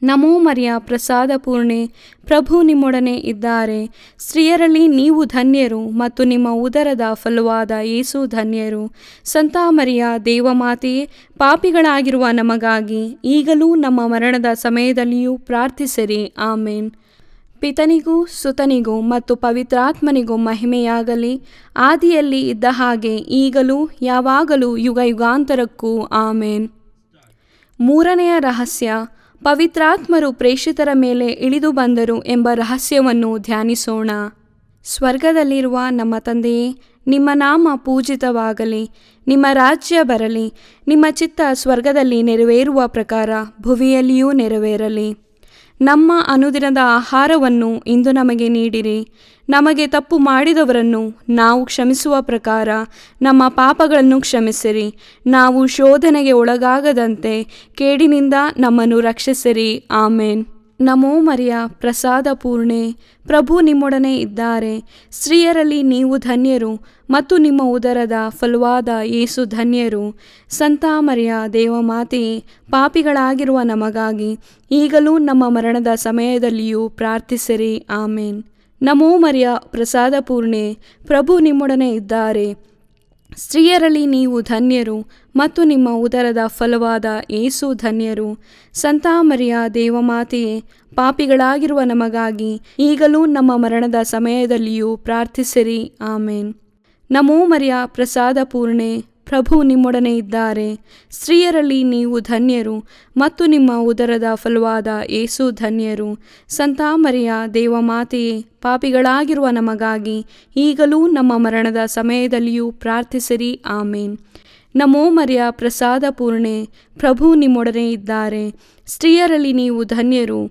ನಮೋ ಮರಿಯ ಪ್ರಸಾದ ಪೂರ್ಣೆ, ಪ್ರಭು ನಿಮ್ಮೊಡನೆ ಇದ್ದಾರೆ. ಸ್ತ್ರೀಯರಲ್ಲಿ ನೀವು ಧನ್ಯರು ಮತ್ತು ನಿಮ್ಮ ಉದರದ ಫಲವಾದ ಯೇಸು ಧನ್ಯರು. ಸಂತ ಮರಿಯ ದೇವಮಾತೆಯೇ, ಪಾಪಿಗಳಾಗಿರುವ ನಮಗಾಗಿ ಈಗಲೂ ನಮ್ಮ ಮರಣದ ಸಮಯದಲ್ಲಿಯೂ ಪ್ರಾರ್ಥಿಸಿರಿ. ಆಮೇನ್. ಪಿತನಿಗೂ ಸುತನಿಗೂ ಮತ್ತು ಪವಿತ್ರಾತ್ಮನಿಗೂ ಮಹಿಮೆಯಾಗಲಿ, ಆದಿಯಲ್ಲಿ ಇದ್ದ ಹಾಗೆ ಈಗಲೂ ಯಾವಾಗಲೂ ಯುಗ ಯುಗಾಂತರಕ್ಕೂ ಆಮೇನ್. ಮೂರನೆಯ ರಹಸ್ಯ, ಪವಿತ್ರಾತ್ಮರು ಪ್ರೇಷಿತರ ಮೇಲೆ ಇಳಿದು ಬಂದರು ಎಂಬ ರಹಸ್ಯವನ್ನು ಧ್ಯಾನಿಸೋಣ. ಸ್ವರ್ಗದಲ್ಲಿರುವ ನಮ್ಮ ತಂದೆಯೇ, ನಿಮ್ಮ ನಾಮ ಪೂಜಿತವಾಗಲಿ, ನಿಮ್ಮ ರಾಜ್ಯ ಬರಲಿ, ನಿಮ್ಮ ಚಿತ್ತ ಸ್ವರ್ಗದಲ್ಲಿ ನೆರವೇರುವ ಪ್ರಕಾರ ಭುವಿಯಲ್ಲಿಯೂ ನೆರವೇರಲಿ. ನಮ್ಮ ಅನುದಿನದ ಆಹಾರವನ್ನು ಇಂದು ನಮಗೆ ನೀಡಿರಿ. ನಮಗೆ ತಪ್ಪು ಮಾಡಿದವರನ್ನು ನಾವು ಕ್ಷಮಿಸುವ ಪ್ರಕಾರ ನಮ್ಮ ಪಾಪಗಳನ್ನು ಕ್ಷಮಿಸಿರಿ. ನಾವು ಶೋಧನೆಗೆ ಒಳಗಾಗದಂತೆ ಕೇಡಿನಿಂದ ನಮ್ಮನ್ನು ರಕ್ಷಿಸಿರಿ. ಆಮೇನ್. ನಮೋ ಮರಿಯ ಪ್ರಸಾದ ಪೂರ್ಣೆ, ಪ್ರಭು ನಿಮ್ಮೊಡನೆ ಇದ್ದಾರೆ. ಸ್ತ್ರೀಯರಲ್ಲಿ ನೀವು ಧನ್ಯರು ಮತ್ತು ನಿಮ್ಮ ಉದರದ ಫಲವಾದ ಯೇಸು ಧನ್ಯರು. ಸಂತ ಮರಿಯ ದೇವಮಾತೆಯೇ, ಪಾಪಿಗಳಾಗಿರುವ ನಮಗಾಗಿ ಈಗಲೂ ನಮ್ಮ ಮರಣದ ಸಮಯದಲ್ಲಿಯೂ ಪ್ರಾರ್ಥಿಸಿರಿ. ಆಮೇನ್. ನಮೋ ಮರಿಯ ಪ್ರಸಾದ ಪೂರ್ಣೆ, ಪ್ರಭು ನಿಮ್ಮೊಡನೆ ಇದ್ದಾರೆ. ಸ್ತ್ರೀಯರಲ್ಲಿ ನೀವು ಧನ್ಯರು ಮತ್ತು ನಿಮ್ಮ ಉದರದ ಫಲವಾದ ಯೇಸು ಧನ್ಯರು. ಸಂತ ಮರಿಯ ದೇವಮಾತೆಯೇ, ಪಾಪಿಗಳಾಗಿರುವ ನಮಗಾಗಿ ಈಗಲೂ ನಮ್ಮ ಮರಣದ ಸಮಯದಲ್ಲಿಯೂ ಪ್ರಾರ್ಥಿಸಿರಿ. ಆಮೇನ್. ನಮೋ ಮರಿಯ ಪ್ರಸಾದ ಪೂರ್ಣೆ, ಪ್ರಭು ನಿಮ್ಮೊಡನೆ ಇದ್ದಾರೆ. ಸ್ತ್ರೀಯರಲ್ಲಿ ನೀವು ಧನ್ಯರು ಮತ್ತು ನಿಮ್ಮ ಉದರದ ಫಲವಾದ ಯೇಸು ಧನ್ಯರು. ಸಂತ ಮರಿಯ ದೇವಮಾತೆಯೇ, ಪಾಪಿಗಳಾಗಿರುವ ನಮಗಾಗಿ ಈಗಲೂ ನಮ್ಮ ಮರಣದ ಸಮಯದಲ್ಲಿಯೂ ಪ್ರಾರ್ಥಿಸಿರಿ. ಆಮೇನ್. ನಮೋ ಮರಿಯ ಪ್ರಸಾದ ಪೂರ್ಣೆ, ಪ್ರಭು ನಿಮ್ಮೊಡನೆ ಇದ್ದಾರೆ. ಸ್ತ್ರೀಯರಲ್ಲಿ ನೀವು ಧನ್ಯರು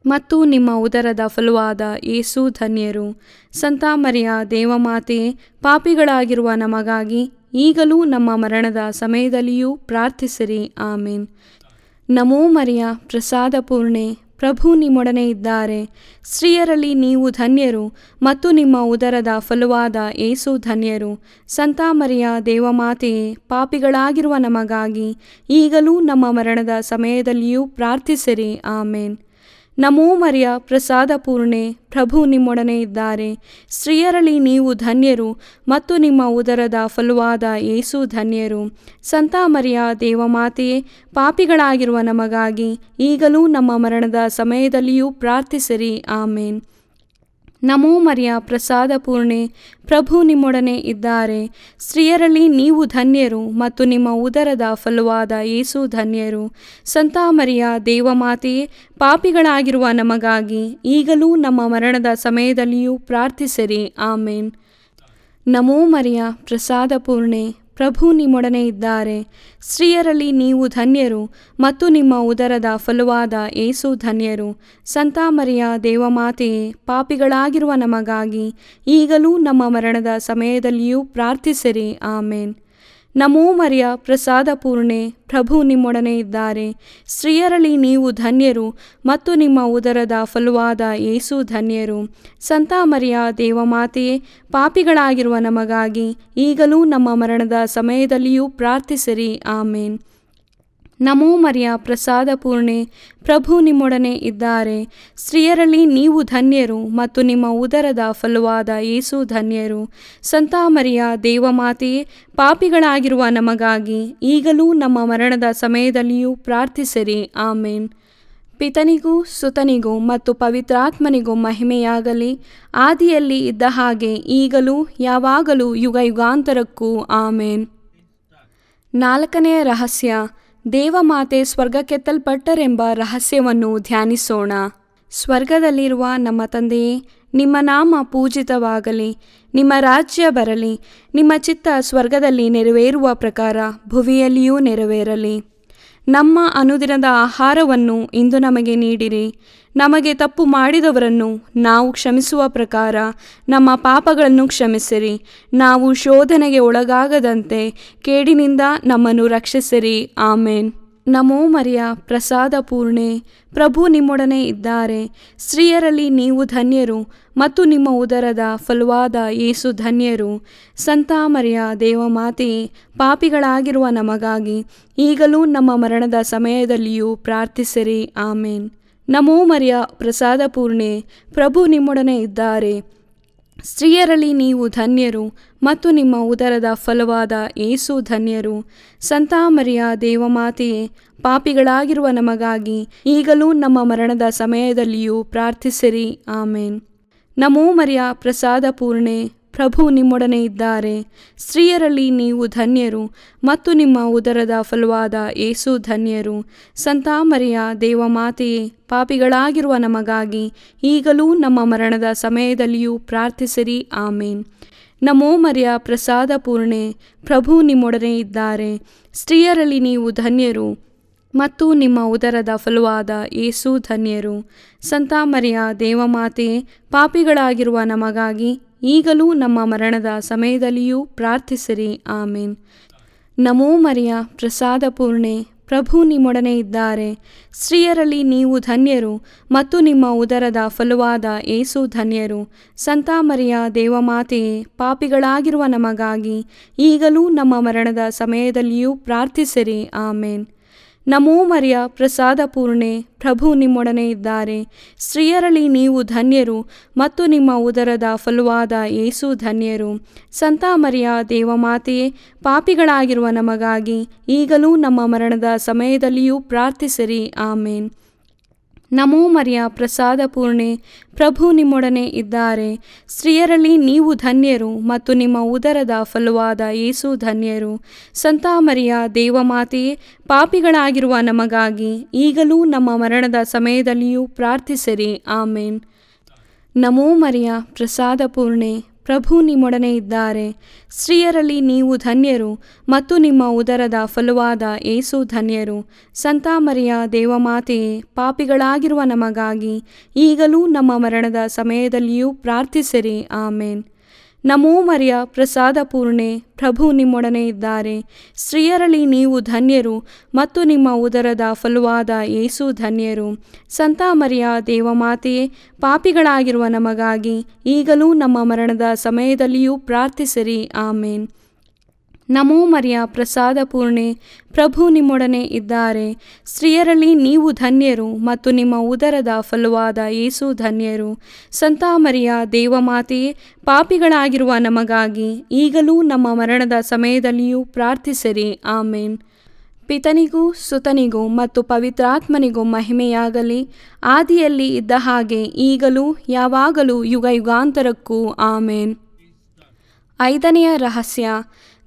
ಮತ್ತು ನಿಮ್ಮ ಉದರದ ಫಲವಾದ ಯೇಸು ಧನ್ಯರು. ಸಂತ ಮರಿಯ ದೇವಮಾತೆಯೇ, ಪಾಪಿಗಳಾಗಿರುವ ನಮಗಾಗಿ ಈಗಲೂ ನಮ್ಮ ಮರಣದ ಸಮಯದಲ್ಲಿಯೂ ಪ್ರಾರ್ಥಿಸಿರಿ. ಆಮೇನ್. ನಮೋ ಮರಿಯ ಪ್ರಸಾದ ಪೂರ್ಣೆ, ಪ್ರಭು ನಿಮ್ಮೊಡನೆ ಇದ್ದಾರೆ. ಸ್ತ್ರೀಯರಲ್ಲಿ ನೀವು ಧನ್ಯರು ಮತ್ತು ನಿಮ್ಮ ಉದರದ ಫಲವಾದ ಯೇಸು ಧನ್ಯರು. ಸಂತ ಮರಿಯ ದೇವಮಾತೆಯೇ, ಪಾಪಿಗಳಾಗಿರುವ ನಮಗಾಗಿ ಈಗಲೂ ನಮ್ಮ ಮರಣದ ಸಮಯದಲ್ಲಿಯೂ ಪ್ರಾರ್ಥಿಸಿರಿ. ಆಮೇನ್. ನಮೋ ಮರಿಯ ಪ್ರಸಾದ ಪೂರ್ಣೆ, ಪ್ರಭು ನಿಮ್ಮೊಡನೆ ಇದ್ದಾರೆ. ಸ್ತ್ರೀಯರಲ್ಲಿ ನೀವು ಧನ್ಯರು ಮತ್ತು ನಿಮ್ಮ ಉದರದ ಫಲವಾದ ಯೇಸು ಧನ್ಯರು. ಸಂತ ಮರಿಯ ದೇವಮಾತೆಯೇ, ಪಾಪಿಗಳಾಗಿರುವ ನಮಗಾಗಿ ಈಗಲೂ ನಮ್ಮ ಮರಣದ ಸಮಯದಲ್ಲಿಯೂ ಪ್ರಾರ್ಥಿಸಿರಿ. ಆಮೇನ್. ನಮೋ ಮರಿಯ ಪ್ರಸಾದ ಪೂರ್ಣೆ, ಪ್ರಭು ನಿಮ್ಮೊಡನೆ ಇದ್ದಾರೆ. ಸ್ತ್ರೀಯರಲ್ಲಿ ನೀವು ಧನ್ಯರು ಮತ್ತು ನಿಮ್ಮ ಉದರದ ಫಲವಾದ ಯೇಸು ಧನ್ಯರು. ಸಂತ ಮರಿಯ ದೇವಮಾತೆಯೇ, ಪಾಪಿಗಳಾಗಿರುವ ನಮಗಾಗಿ ಈಗಲೂ ನಮ್ಮ ಮರಣದ ಸಮಯದಲ್ಲಿಯೂ ಪ್ರಾರ್ಥಿಸಿರಿ. ಆಮೇನ್. ನಮೋ ಮರಿಯ ಪ್ರಸಾದ ಪೂರ್ಣೆ, ಪ್ರಭು ನಿಮ್ಮೊಡನೆ ಇದ್ದಾರೆ. ಸ್ತ್ರೀಯರಲ್ಲಿ ನೀವು ಧನ್ಯರು ಮತ್ತು ನಿಮ್ಮ ಉದರದ ಫಲವಾದ ಯೇಸು ಧನ್ಯರು. ಸಂತ ಮರಿಯ ದೇವಮಾತೆಯೇ, ಪಾಪಿಗಳಾಗಿರುವ ನಮಗಾಗಿ ಈಗಲೂ ನಮ್ಮ ಮರಣದ ಸಮಯದಲ್ಲಿಯೂ ಪ್ರಾರ್ಥಿಸಿರಿ. ಆಮೇನ್. ನಮೋ ಮರಿಯ ಪ್ರಸಾದ ಪೂರ್ಣೆ, ಪ್ರಭು ನಿಮ್ಮೊಡನೆ ಇದ್ದಾರೆ. ಸ್ತ್ರೀಯರಲ್ಲಿ ನೀವು ಧನ್ಯರು ಮತ್ತು ನಿಮ್ಮ ಉದರದ ಫಲವಾದ ಯೇಸು ಧನ್ಯರು. ಸಂತ ಮರಿಯ ದೇವಮಾತೆಯೇ, ಪಾಪಿಗಳಾಗಿರುವ ನಮಗಾಗಿ ಈಗಲೂ ನಮ್ಮ ಮರಣದ ಸಮಯದಲ್ಲಿಯೂ ಪ್ರಾರ್ಥಿಸಿರಿ. ಆಮೇನ್. ನಮೋ ಮರಿಯ ಪ್ರಸಾದ ಪೂರ್ಣೆ, ಪ್ರಭು ನಿಮ್ಮೊಡನೆ ಇದ್ದಾರೆ. ಸ್ತ್ರೀಯರಲ್ಲಿ ನೀವು ಧನ್ಯರು ಮತ್ತು ನಿಮ್ಮ ಉದರದ ಫಲವಾದ ಯೇಸು ಧನ್ಯರು. ಸಂತ ಮರಿಯ ದೇವಮಾತೆಯೇ, ಪಾಪಿಗಳಾಗಿರುವ ನಮಗಾಗಿ ಈಗಲೂ ನಮ್ಮ ಮರಣದ ಸಮಯದಲ್ಲಿಯೂ ಪ್ರಾರ್ಥಿಸಿರಿ. ಆಮೇನ್. ಪಿತನಿಗೂ ಸುತನಿಗೂ ಮತ್ತು ಪವಿತ್ರಾತ್ಮನಿಗೂ ಮಹಿಮೆಯಾಗಲಿ, ಆದಿಯಲ್ಲಿ ಇದ್ದ ಹಾಗೆ ಈಗಲೂ ಯಾವಾಗಲೂ ಯುಗಯುಗಾಂತರಕ್ಕೂ. ಆಮೇನ್. 4ನೇ ರಹಸ್ಯ, ದೇವಮಾತೆ ಸ್ವರ್ಗಕ್ಕೆತ್ತಲ್ಪಟ್ಟರೆಂಬ ರಹಸ್ಯವನ್ನು ಧ್ಯಾನಿಸೋಣ. ಸ್ವರ್ಗದಲ್ಲಿರುವ ನಮ್ಮ ತಂದೆಯೇ, ನಿಮ್ಮ ನಾಮ ಪೂಜಿತವಾಗಲಿ, ನಿಮ್ಮ ರಾಜ್ಯ ಬರಲಿ, ನಿಮ್ಮ ಚಿತ್ತ ಸ್ವರ್ಗದಲ್ಲಿ ನೆರವೇರುವ ಪ್ರಕಾರ ಭುವಿಯಲ್ಲಿಯೂ ನೆರವೇರಲಿ. ನಮ್ಮ ಅನುದಿನದ ಆಹಾರವನ್ನು ಇಂದು ನಮಗೆ ನೀಡಿರಿ. ನಮಗೆ ತಪ್ಪು ಮಾಡಿದವರನ್ನು ನಾವು ಕ್ಷಮಿಸುವ ಪ್ರಕಾರ ನಮ್ಮ ಪಾಪಗಳನ್ನು ಕ್ಷಮಿಸಿರಿ. ನಾವು ಶೋಧನೆಗೆ ಒಳಗಾಗದಂತೆ ಕೇಡಿನಿಂದ ನಮ್ಮನ್ನು ರಕ್ಷಿಸಿರಿ. ಆಮೇನ್. ನಮೋ ಮರಿಯ ಪ್ರಸಾದ ಪೂರ್ಣೆ, ಪ್ರಭು ನಿಮ್ಮೊಡನೆ ಇದ್ದಾರೆ. ಸ್ತ್ರೀಯರಲ್ಲಿ ನೀವು ಧನ್ಯರು ಮತ್ತು ನಿಮ್ಮ ಉದರದ ಫಲವಾದ ಯೇಸು ಧನ್ಯರು. ಸಂತ ಮರಿಯ ದೇವಮಾತೆಯೇ, ಪಾಪಿಗಳಾಗಿರುವ ನಮಗಾಗಿ ಈಗಲೂ ನಮ್ಮ ಮರಣದ ಸಮಯದಲ್ಲಿಯೂ ಪ್ರಾರ್ಥಿಸಿರಿ. ಆಮೇನ್. ನಮೋ ಮರಿಯ ಪ್ರಸಾದ ಪೂರ್ಣೆ, ಪ್ರಭು ನಿಮ್ಮೊಡನೆ ಇದ್ದಾರೆ. ಸ್ತ್ರೀಯರಲ್ಲಿ ನೀವು ಧನ್ಯರು ಮತ್ತು ನಿಮ್ಮ ಉದರದ ಫಲವಾದ ಯೇಸು ಧನ್ಯರು. ಸಂತ ಮರಿಯ ದೇವಮಾತೆಯೇ, ಪಾಪಿಗಳಾಗಿರುವ ನಮಗಾಗಿ ಈಗಲೂ ನಮ್ಮ ಮರಣದ ಸಮಯದಲ್ಲಿಯೂ ಪ್ರಾರ್ಥಿಸಿರಿ. ಆಮೇನ್. ನಮೋ ಮರಿಯ ಪ್ರಸಾದ ಪೂರ್ಣೆ, ಪ್ರಭು ನಿಮ್ಮೊಡನೆ ಇದ್ದಾರೆ. ಸ್ತ್ರೀಯರಲ್ಲಿ ನೀವು ಧನ್ಯರು ಮತ್ತು ನಿಮ್ಮ ಉದರದ ಫಲವಾದ ಯೇಸು ಧನ್ಯರು. ಸಂತ ಮರಿಯ ದೇವಮಾತೆಯೇ, ಪಾಪಿಗಳಾಗಿರುವ ನಮಗಾಗಿ ಈಗಲೂ ನಮ್ಮ ಮರಣದ ಸಮಯದಲ್ಲಿಯೂ ಪ್ರಾರ್ಥಿಸಿರಿ. ಆಮೇನ್. ನಮೋ ಮರಿಯ ಪ್ರಸಾದ ಪೂರ್ಣೆ, ಪ್ರಭು ನಿಮ್ಮೊಡನೆ ಇದ್ದಾರೆ. ಸ್ತ್ರೀಯರಲ್ಲಿ ನೀವು ಧನ್ಯರು ಮತ್ತು ನಿಮ್ಮ ಉದರದ ಫಲವಾದ ಯೇಸು ಧನ್ಯರು. ಸಂತ ಮರಿಯ ದೇವಮಾತೆಯೇ, ಪಾಪಿಗಳಾಗಿರುವ ನಮಗಾಗಿ ಈಗಲೂ ನಮ್ಮ ಮರಣದ ಸಮಯದಲ್ಲಿಯೂ ಪ್ರಾರ್ಥಿಸಿರಿ. ಆಮೇನ್. ನಮೋ ಮರಿಯ ಪ್ರಸಾದ ಪೂರ್ಣೆ, ಪ್ರಭು ನಿಮ್ಮೊಡನೆ ಇದ್ದಾರೆ. ಸ್ತ್ರೀಯರಲ್ಲಿ ನೀವು ಧನ್ಯರು ಮತ್ತು ನಿಮ್ಮ ಉದರದ ಫಲವಾದ ಯೇಸು ಧನ್ಯರು. ಸಂತ ಮರಿಯ ದೇವಮಾತೆಯೇ, ಪಾಪಿಗಳಾಗಿರುವ ನಮಗಾಗಿ ಈಗಲೂ ನಮ್ಮ ಮರಣದ ಸಮಯದಲ್ಲಿಯೂ ಪ್ರಾರ್ಥಿಸಿರಿ. ಆಮೇನ್. ನಮೋ ಮರಿಯ, ಪ್ರಸಾದ ಪೂರ್ಣೆ, ಪ್ರಭು ನಿಮ್ಮೊಡನೆ ಇದ್ದಾರೆ. ಸ್ತ್ರೀಯರಲ್ಲಿ ನೀವು ಧನ್ಯರು ಮತ್ತು ನಿಮ್ಮ ಉದರದ ಫಲವಾದ ಯೇಸು ಧನ್ಯರು. ಸಂತ ಮರಿಯ ದೇವಮಾತೆಯೇ, ಪಾಪಿಗಳಾಗಿರುವ ನಮಗಾಗಿ ಈಗಲೂ ನಮ್ಮ ಮರಣದ ಸಮಯದಲ್ಲಿಯೂ ಪ್ರಾರ್ಥಿಸಿರಿ. ಆಮೇನ್. ನಮೋ ಮರಿಯ, ಪ್ರಸಾದ ಪೂರ್ಣೆ, ಪ್ರಭು ನಿಮ್ಮೊಡನೆ ಇದ್ದಾರೆ. ಸ್ತ್ರೀಯರಲ್ಲಿ ನೀವು ಧನ್ಯರು ಮತ್ತು ನಿಮ್ಮ ಉದರದ ಫಲವಾದ ಯೇಸು ಧನ್ಯರು. ಸಂತ ಮರಿಯ ದೇವಮಾತೆಯೇ, ಪಾಪಿಗಳಾಗಿರುವ ನಮಗಾಗಿ ಈಗಲೂ ನಮ್ಮ ಮರಣದ ಸಮಯದಲ್ಲಿಯೂ ಪ್ರಾರ್ಥಿಸಿರಿ. ಆಮೇನ್. ನಮೋ ಮರಿಯ, ಪ್ರಸಾದ ಪೂರ್ಣೆ, ಪ್ರಭು ನಿಮ್ಮೊಡನೆ ಇದ್ದಾರೆ. ಸ್ತ್ರೀಯರಲ್ಲಿ ನೀವು ಧನ್ಯರು ಮತ್ತು ನಿಮ್ಮ ಉದರದ ಫಲವಾದ ಯೇಸು ಧನ್ಯರು. ಸಂತ ಮರಿಯ ದೇವಮಾತೆಯೇ, ಪಾಪಿಗಳಾಗಿರುವ ನಮಗಾಗಿ ಈಗಲೂ ನಮ್ಮ ಮರಣದ ಸಮಯದಲ್ಲಿಯೂ ಪ್ರಾರ್ಥಿಸಿರಿ. ಆಮೇನ್. ನಮೋ ಮರಿಯ, ಪ್ರಸಾದ ಪೂರ್ಣೆ, ಪ್ರಭು ನಿಮ್ಮೊಡನೆ ಇದ್ದಾರೆ. ಸ್ತ್ರೀಯರಲ್ಲಿ ನೀವು ಧನ್ಯರು ಮತ್ತು ನಿಮ್ಮ ಉದರದ ಫಲವಾದ ಯೇಸು ಧನ್ಯರು. ಸಂತ ಮರಿಯ ದೇವಮಾತೆಯೇ, ಪಾಪಿಗಳಾಗಿರುವ ನಮಗಾಗಿ ಈಗಲೂ ನಮ್ಮ ಮರಣದ ಸಮಯದಲ್ಲಿಯೂ ಪ್ರಾರ್ಥಿಸಿರಿ. ಆಮೇನ್. ನಮೋ ಮರಿಯ, ಪ್ರಸಾದ ಪೂರ್ಣೆ, ಪ್ರಭು ನಿಮ್ಮೊಡನೆ ಇದ್ದಾರೆ. ಸ್ತ್ರೀಯರಲ್ಲಿ ನೀವು ಧನ್ಯರು ಮತ್ತು ನಿಮ್ಮ ಉದರದ ಫಲವಾದ ಯೇಸು ಧನ್ಯರು. ಸಂತ ಮರಿಯ ದೇವಮಾತೆಯೇ, ಪಾಪಿಗಳಾಗಿರುವ ನಮಗಾಗಿ ಈಗಲೂ ನಮ್ಮ ಮರಣದ ಸಮಯದಲ್ಲಿಯೂ ಪ್ರಾರ್ಥಿಸಿರಿ. ಆಮೇನ್. ಪಿತನಿಗೂ ಸುತನಿಗೂ ಮತ್ತು ಪವಿತ್ರಾತ್ಮನಿಗೂ ಮಹಿಮೆಯಾಗಲಿ, ಆದಿಯಲ್ಲಿ ಇದ್ದ ಹಾಗೆ ಈಗಲೂ ಯಾವಾಗಲೂ ಯುಗ ಯುಗಾಂತರಕ್ಕೂ. ಆಮೇನ್. 5ನೆಯ ರಹಸ್ಯ,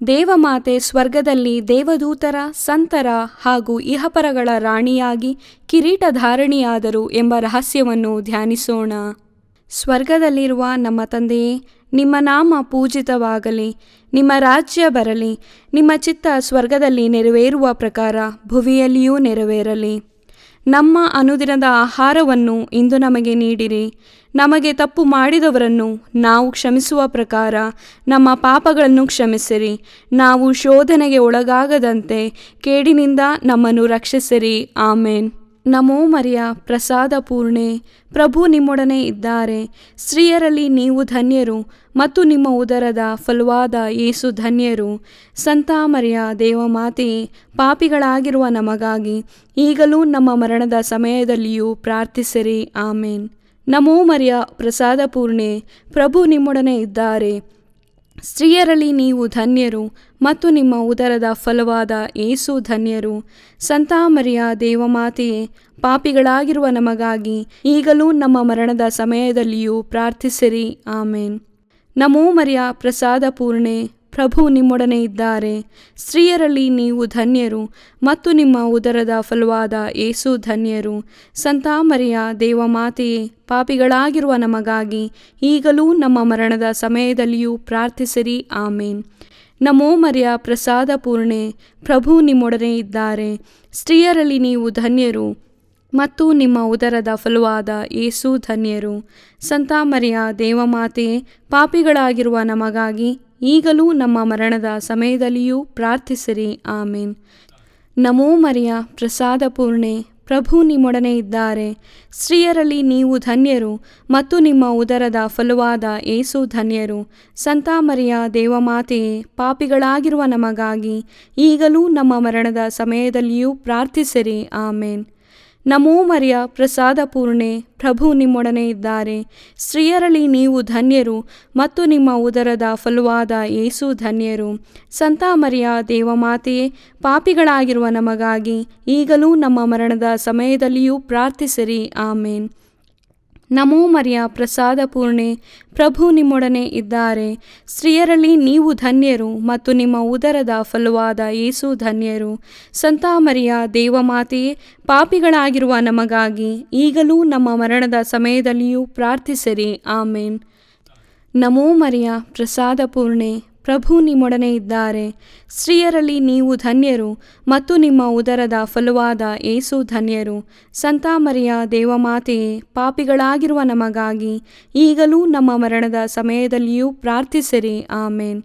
ದೇವಮಾತೆ ಸ್ವರ್ಗದಲ್ಲಿ ದೇವದೂತರ, ಸಂತರ ಹಾಗೂ ಇಹಪರಗಳ ರಾಣಿಯಾಗಿ ಕಿರೀಟಧಾರಣಿಯಾದರು ಎಂಬ ರಹಸ್ಯವನ್ನು ಧ್ಯಾನಿಸೋಣ. ಸ್ವರ್ಗದಲ್ಲಿರುವ ನಮ್ಮ ತಂದೆಯೇ, ನಿಮ್ಮ ನಾಮ ಪೂಜಿತವಾಗಲಿ, ನಿಮ್ಮ ರಾಜ್ಯ ಬರಲಿ, ನಿಮ್ಮ ಚಿತ್ತ ಸ್ವರ್ಗದಲ್ಲಿ ನೆರವೇರುವ ಪ್ರಕಾರ ಭುವಿಯಲ್ಲಿಯೂ ನೆರವೇರಲಿ. ನಮ್ಮ ಅನುದಿನದ ಆಹಾರವನ್ನು ಇಂದು ನಮಗೆ ನೀಡಿರಿ. ನಮಗೆ ತಪ್ಪು ಮಾಡಿದವರನ್ನು ನಾವು ಕ್ಷಮಿಸುವ ಪ್ರಕಾರ ನಮ್ಮ ಪಾಪಗಳನ್ನು ಕ್ಷಮಿಸಿರಿ. ನಾವು ಶೋಧನೆಗೆ ಒಳಗಾಗದಂತೆ ಕೇಡಿನಿಂದ ನಮ್ಮನ್ನು ರಕ್ಷಿಸಿರಿ. ಆಮೇನ್. ನಮೋ ಮರಿಯ, ಪ್ರಸಾದ ಪೂರ್ಣೆ, ಪ್ರಭು ನಿಮ್ಮೊಡನೆ ಇದ್ದಾರೆ. ಸ್ತ್ರೀಯರಲ್ಲಿ ನೀವು ಧನ್ಯರು ಮತ್ತು ನಿಮ್ಮ ಉದರದ ಫಲವಾದ ಯೇಸು ಧನ್ಯರು. ಸಂತ ಮರಿಯ ದೇವಮಾತೆಯೇ, ಪಾಪಿಗಳಾಗಿರುವ ನಮಗಾಗಿ ಈಗಲೂ ನಮ್ಮ ಮರಣದ ಸಮಯದಲ್ಲಿಯೂ ಪ್ರಾರ್ಥಿಸಿರಿ. ಆಮೇನ್. ನಮೋ ಮರಿಯ, ಪ್ರಸಾದ ಪೂರ್ಣೆ, ಪ್ರಭು ನಿಮ್ಮೊಡನೆ ಇದ್ದಾರೆ. ಸ್ತ್ರೀಯರಲ್ಲಿ ನೀವು ಧನ್ಯರು ಮತ್ತು ನಿಮ್ಮ ಉದರದ ಫಲವಾದ ಯೇಸು ಧನ್ಯರು. ಸಂತ ಮರಿಯ ದೇವಮಾತೆಯೇ, ಪಾಪಿಗಳಾಗಿರುವ ನಮಗಾಗಿ ಈಗಲೂ ನಮ್ಮ ಮರಣದ ಸಮಯದಲ್ಲಿಯೂ ಪ್ರಾರ್ಥಿಸಿರಿ. ಆಮೇನ್. ನಮೋ ಮರಿಯ, ಪ್ರಸಾದ ಪೂರ್ಣೆ, ಪ್ರಭು ನಿಮ್ಮೊಡನೆ ಇದ್ದಾರೆ. ಸ್ತ್ರೀಯರಲ್ಲಿ ನೀವು ಧನ್ಯರು ಮತ್ತು ನಿಮ್ಮ ಉದರದ ಫಲವಾದ ಯೇಸು ಧನ್ಯರು. ಸಂತ ಮರಿಯ ದೇವಮಾತೆಯೇ, ಪಾಪಿಗಳಾಗಿರುವ ನಮಗಾಗಿ ಈಗಲೂ ನಮ್ಮ ಮರಣದ ಸಮಯದಲ್ಲಿಯೂ ಪ್ರಾರ್ಥಿಸಿರಿ. ಆಮೇನ್. ನಮೋ ಮರಿಯ, ಪ್ರಸಾದ ಪೂರ್ಣೆ, ಪ್ರಭು ನಿಮ್ಮೊಡನೆ ಇದ್ದಾರೆ. ಸ್ತ್ರೀಯರಲ್ಲಿ ನೀವು ಧನ್ಯರು ಮತ್ತು ನಿಮ್ಮ ಉದರದ ಫಲವಾದ ಯೇಸು ಧನ್ಯರು. ಸಂತ ಮರಿಯ ದೇವಮಾತೆಯೇ, ಪಾಪಿಗಳಾಗಿರುವ ನಮಗಾಗಿ ಈಗಲೂ ನಮ್ಮ ಮರಣದ ಸಮಯದಲ್ಲಿಯೂ ಪ್ರಾರ್ಥಿಸಿರಿ. ಆಮೇನ್. ನಮೋ ಮರಿಯ, ಪ್ರಸಾದ ಪೂರ್ಣೆ, ಪ್ರಭು ನಿಮ್ಮೊಡನೆ ಇದ್ದಾರೆ. ಸ್ತ್ರೀಯರಲ್ಲಿ ನೀವು ಧನ್ಯರು ಮತ್ತು ನಿಮ್ಮ ಉದರದ ಫಲವಾದ ಯೇಸು ಧನ್ಯರು. ಸಂತ ಮರಿಯ ದೇವಮಾತೆಯೇ, ಪಾಪಿಗಳಾಗಿರುವ ನಮಗಾಗಿ ಈಗಲೂ ನಮ್ಮ ಮರಣದ ಸಮಯದಲ್ಲಿಯೂ ಪ್ರಾರ್ಥಿಸಿರಿ. ಆಮೇನ್. ನಮೋ ಮರಿಯ, ಪ್ರಸಾದ ಪೂರ್ಣೆ, ಪ್ರಭು ನಿಮ್ಮೊಡನೆ ಇದ್ದಾರೆ. ಸ್ತ್ರೀಯರಲ್ಲಿ ನೀವು ಧನ್ಯರು ಮತ್ತು ನಿಮ್ಮ ಉದರದ ಫಲವಾದ ಯೇಸು ಧನ್ಯರು. ಸಂತ ಮರಿಯ ದೇವಮಾತೆಯೇ, ಪಾಪಿಗಳಾಗಿರುವ ನಮಗಾಗಿ ಈಗಲೂ ನಮ್ಮ ಮರಣದ ಸಮಯದಲ್ಲಿಯೂ ಪ್ರಾರ್ಥಿಸಿರಿ. ಆಮೇನ್. ನಮೋ ಮರಿಯ, ಪ್ರಸಾದ ಪೂರ್ಣೆ, ಪ್ರಭು ನಿಮ್ಮೊಡನೆ ಇದ್ದಾರೆ. ಸ್ತ್ರೀಯರಲ್ಲಿ ನೀವು ಧನ್ಯರು ಮತ್ತು ನಿಮ್ಮ ಉದರದ ಫಲವಾದ ಯೇಸು ಧನ್ಯರು. ಸಂತ ಮರಿಯ ದೇವಮಾತೆಯೇ, ಪಾಪಿಗಳಾಗಿರುವ ನಮಗಾಗಿ ಈಗಲೂ ನಮ್ಮ ಮರಣದ ಸಮಯದಲ್ಲಿಯೂ ಪ್ರಾರ್ಥಿಸಿರಿ. ಆಮೇನ್. ನಮೋ ಮರಿಯ, ಪ್ರಸಾದ ಪೂರ್ಣೆ, ಪ್ರಭು ನಿಮ್ಮೊಡನೆ ಇದ್ದಾರೆ. ಸ್ತ್ರೀಯರಲ್ಲಿ ನೀವು ಧನ್ಯರು ಮತ್ತು ನಿಮ್ಮ ಉದರದ ಫಲವಾದ ಯೇಸು ಧನ್ಯರು. ಸಂತ ಮರಿಯ ದೇವಮಾತೆಯೇ, ಪಾಪಿಗಳಾಗಿರುವ ನಮಗಾಗಿ ಈಗಲೂ ನಮ್ಮ ಮರಣದ ಸಮಯದಲ್ಲಿಯೂ ಪ್ರಾರ್ಥಿಸಿರಿ. ಆಮೇನ್.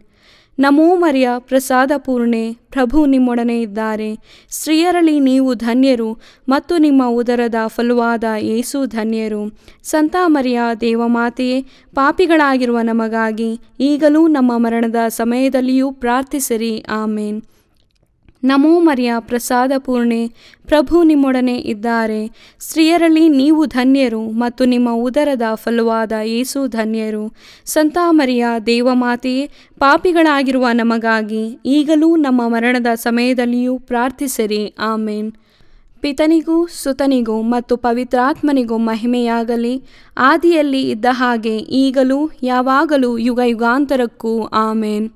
ನಮೋ ಮರಿಯ ಪ್ರಸಾದ ಪೂರ್ಣೆ, ಪ್ರಭು ನಿಮ್ಮೊಡನೆ ಇದ್ದಾರೆ. ಸ್ತ್ರೀಯರಲ್ಲಿ ನೀವು ಧನ್ಯರು ಮತ್ತು ನಿಮ್ಮ ಉದರದ ಫಲವಾದ ಯೇಸು ಧನ್ಯರು. ಸಂತ ಮರಿಯ ದೇವಮಾತೆಯೇ, ಪಾಪಿಗಳಾಗಿರುವ ನಮಗಾಗಿ ಈಗಲೂ ನಮ್ಮ ಮರಣದ ಸಮಯದಲ್ಲಿಯೂ ಪ್ರಾರ್ಥಿಸಿರಿ. ಆಮೇನ್. ನಮೋ ಮರಿಯ ಪ್ರಸಾದ ಪೂರ್ಣೆ, ಪ್ರಭು ನಿಮ್ಮೊಡನೆ ಇದ್ದಾರೆ. ಸ್ತ್ರೀಯರಲ್ಲಿ ನೀವು ಧನ್ಯರು ಮತ್ತು ನಿಮ್ಮ ಉದರದ ಫಲವಾದ ಯೇಸು ಧನ್ಯರು. ಸಂತ ಮರಿಯ ದೇವಮಾತೆಯೇ, ಪಾಪಿಗಳಾಗಿರುವ ನಮಗಾಗಿ ಈಗಲೂ ನಮ್ಮ ಮರಣದ ಸಮಯದಲ್ಲಿಯೂ ಪ್ರಾರ್ಥಿಸಿರಿ. ಆಮೇನ್. ಪಿತನಿಗೂ ಸುತನಿಗೂ ಮತ್ತು ಪವಿತ್ರಾತ್ಮನಿಗೂ ಮಹಿಮೆಯಾಗಲಿ, ಆದಿಯಲ್ಲಿ ಇದ್ದ ಹಾಗೆ ಈಗಲೂ ಯಾವಾಗಲೂ ಯುಗ ಯುಗಾಂತರಕ್ಕೂ. ಆಮೇನ್.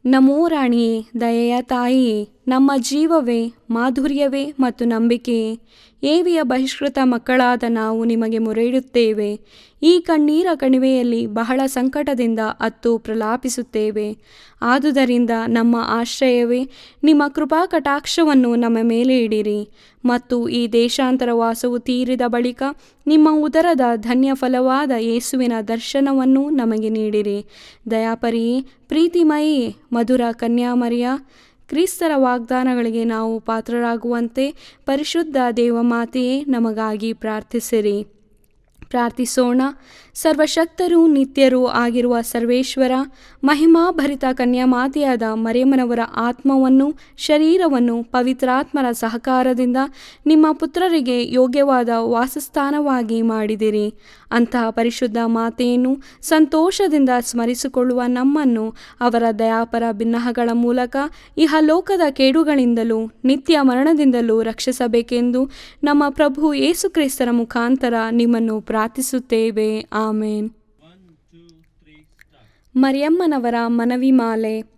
ನಮೋ ರಾಣಿಯೇ, ದಯೆಯ ತಾಯಿಯೇ, ನಮ್ಮ ಜೀವವೇ, ಮಾಧುರ್ಯವೇ ಮತ್ತು ನಂಬಿಕೆಯೇ, ಏವಿಯ ಬಹಿಷ್ಕೃತ ಮಕ್ಕಳಾದ ನಾವು ನಿಮಗೆ ಮೊರೆಯಿಡುತ್ತೇವೆ. ಈ ಕಣ್ಣೀರ ಕಣಿವೆಯಲ್ಲಿ ಬಹಳ ಸಂಕಟದಿಂದ ಅತ್ತು ಪ್ರಲಾಪಿಸುತ್ತೇವೆ. ಆದುದರಿಂದ ನಮ್ಮ ಆಶ್ರಯವೇ, ನಿಮ್ಮ ಕೃಪಾ ಕಟಾಕ್ಷವನ್ನು ನಮ್ಮ ಮೇಲೆ ಇಡಿರಿ ಮತ್ತು ಈ ದೇಶಾಂತರ ವಾಸವು ತೀರಿದ ಬಳಿಕ ನಿಮ್ಮ ಉದರದ ಧನ್ಯ ಫಲವಾದ ಯೇಸುವಿನ ದರ್ಶನವನ್ನು ನಮಗೆ ನೀಡಿರಿ. ದಯಾಪರಿಯೇ, ಪ್ರೀತಿಮಯಿಯೇ, ಮಧುರ ಕನ್ಯಾಮರಿಯ, ಕ್ರಿಸ್ತರ ವಾಗ್ದಾನಗಳಿಗೆ ನಾವು ಪಾತ್ರರಾಗುವಂತೆ ಪರಿಶುದ್ಧ ದೇವಮಾತೆಯೇ ನಮಗಾಗಿ ಪ್ರಾರ್ಥಿಸಿರಿ. ಪ್ರಾರ್ಥಿಸೋಣ. ಸರ್ವಶಕ್ತರೂ ನಿತ್ಯರೂ ಆಗಿರುವ ಸರ್ವೇಶ್ವರ, ಮಹಿಮಾಭರಿತ ಕನ್ಯಾಮಾತೆಯಾದ ಮರಿಯಮ್ಮನವರ ಆತ್ಮವನ್ನು ಶರೀರವನ್ನು ಪವಿತ್ರಾತ್ಮರ ಸಹಕಾರದಿಂದ ನಿಮ್ಮ ಪುತ್ರರಿಗೆ ಯೋಗ್ಯವಾದ ವಾಸಸ್ಥಾನವಾಗಿ ಮಾಡಿದಿರಿ. ಅಂತಹ ಪರಿಶುದ್ಧ ಮಾತೆಯನ್ನು ಸಂತೋಷದಿಂದ ಸ್ಮರಿಸಿಕೊಳ್ಳುವ ನಮ್ಮನ್ನು ಅವರ ದಯಾಪರ ಬಿನ್ನಹಗಳ ಮೂಲಕ ಇಹಲೋಕದ ಕೇಡುಗಳಿಂದಲೂ ನಿತ್ಯ ಮರಣದಿಂದಲೂ ರಕ್ಷಿಸಬೇಕೆಂದು ನಮ್ಮ ಪ್ರಭು ಯೇಸು ಕ್ರಿಸ್ತರ ಮುಖಾಂತರ ನಿಮ್ಮನ್ನು ಪ್ರಾರ್ಥಿಸುತ್ತೇವೆ. ಆಮೇನ್. ಮರಿಯಮ್ಮನವರ ಮನವಿ ಮಾಲೆ.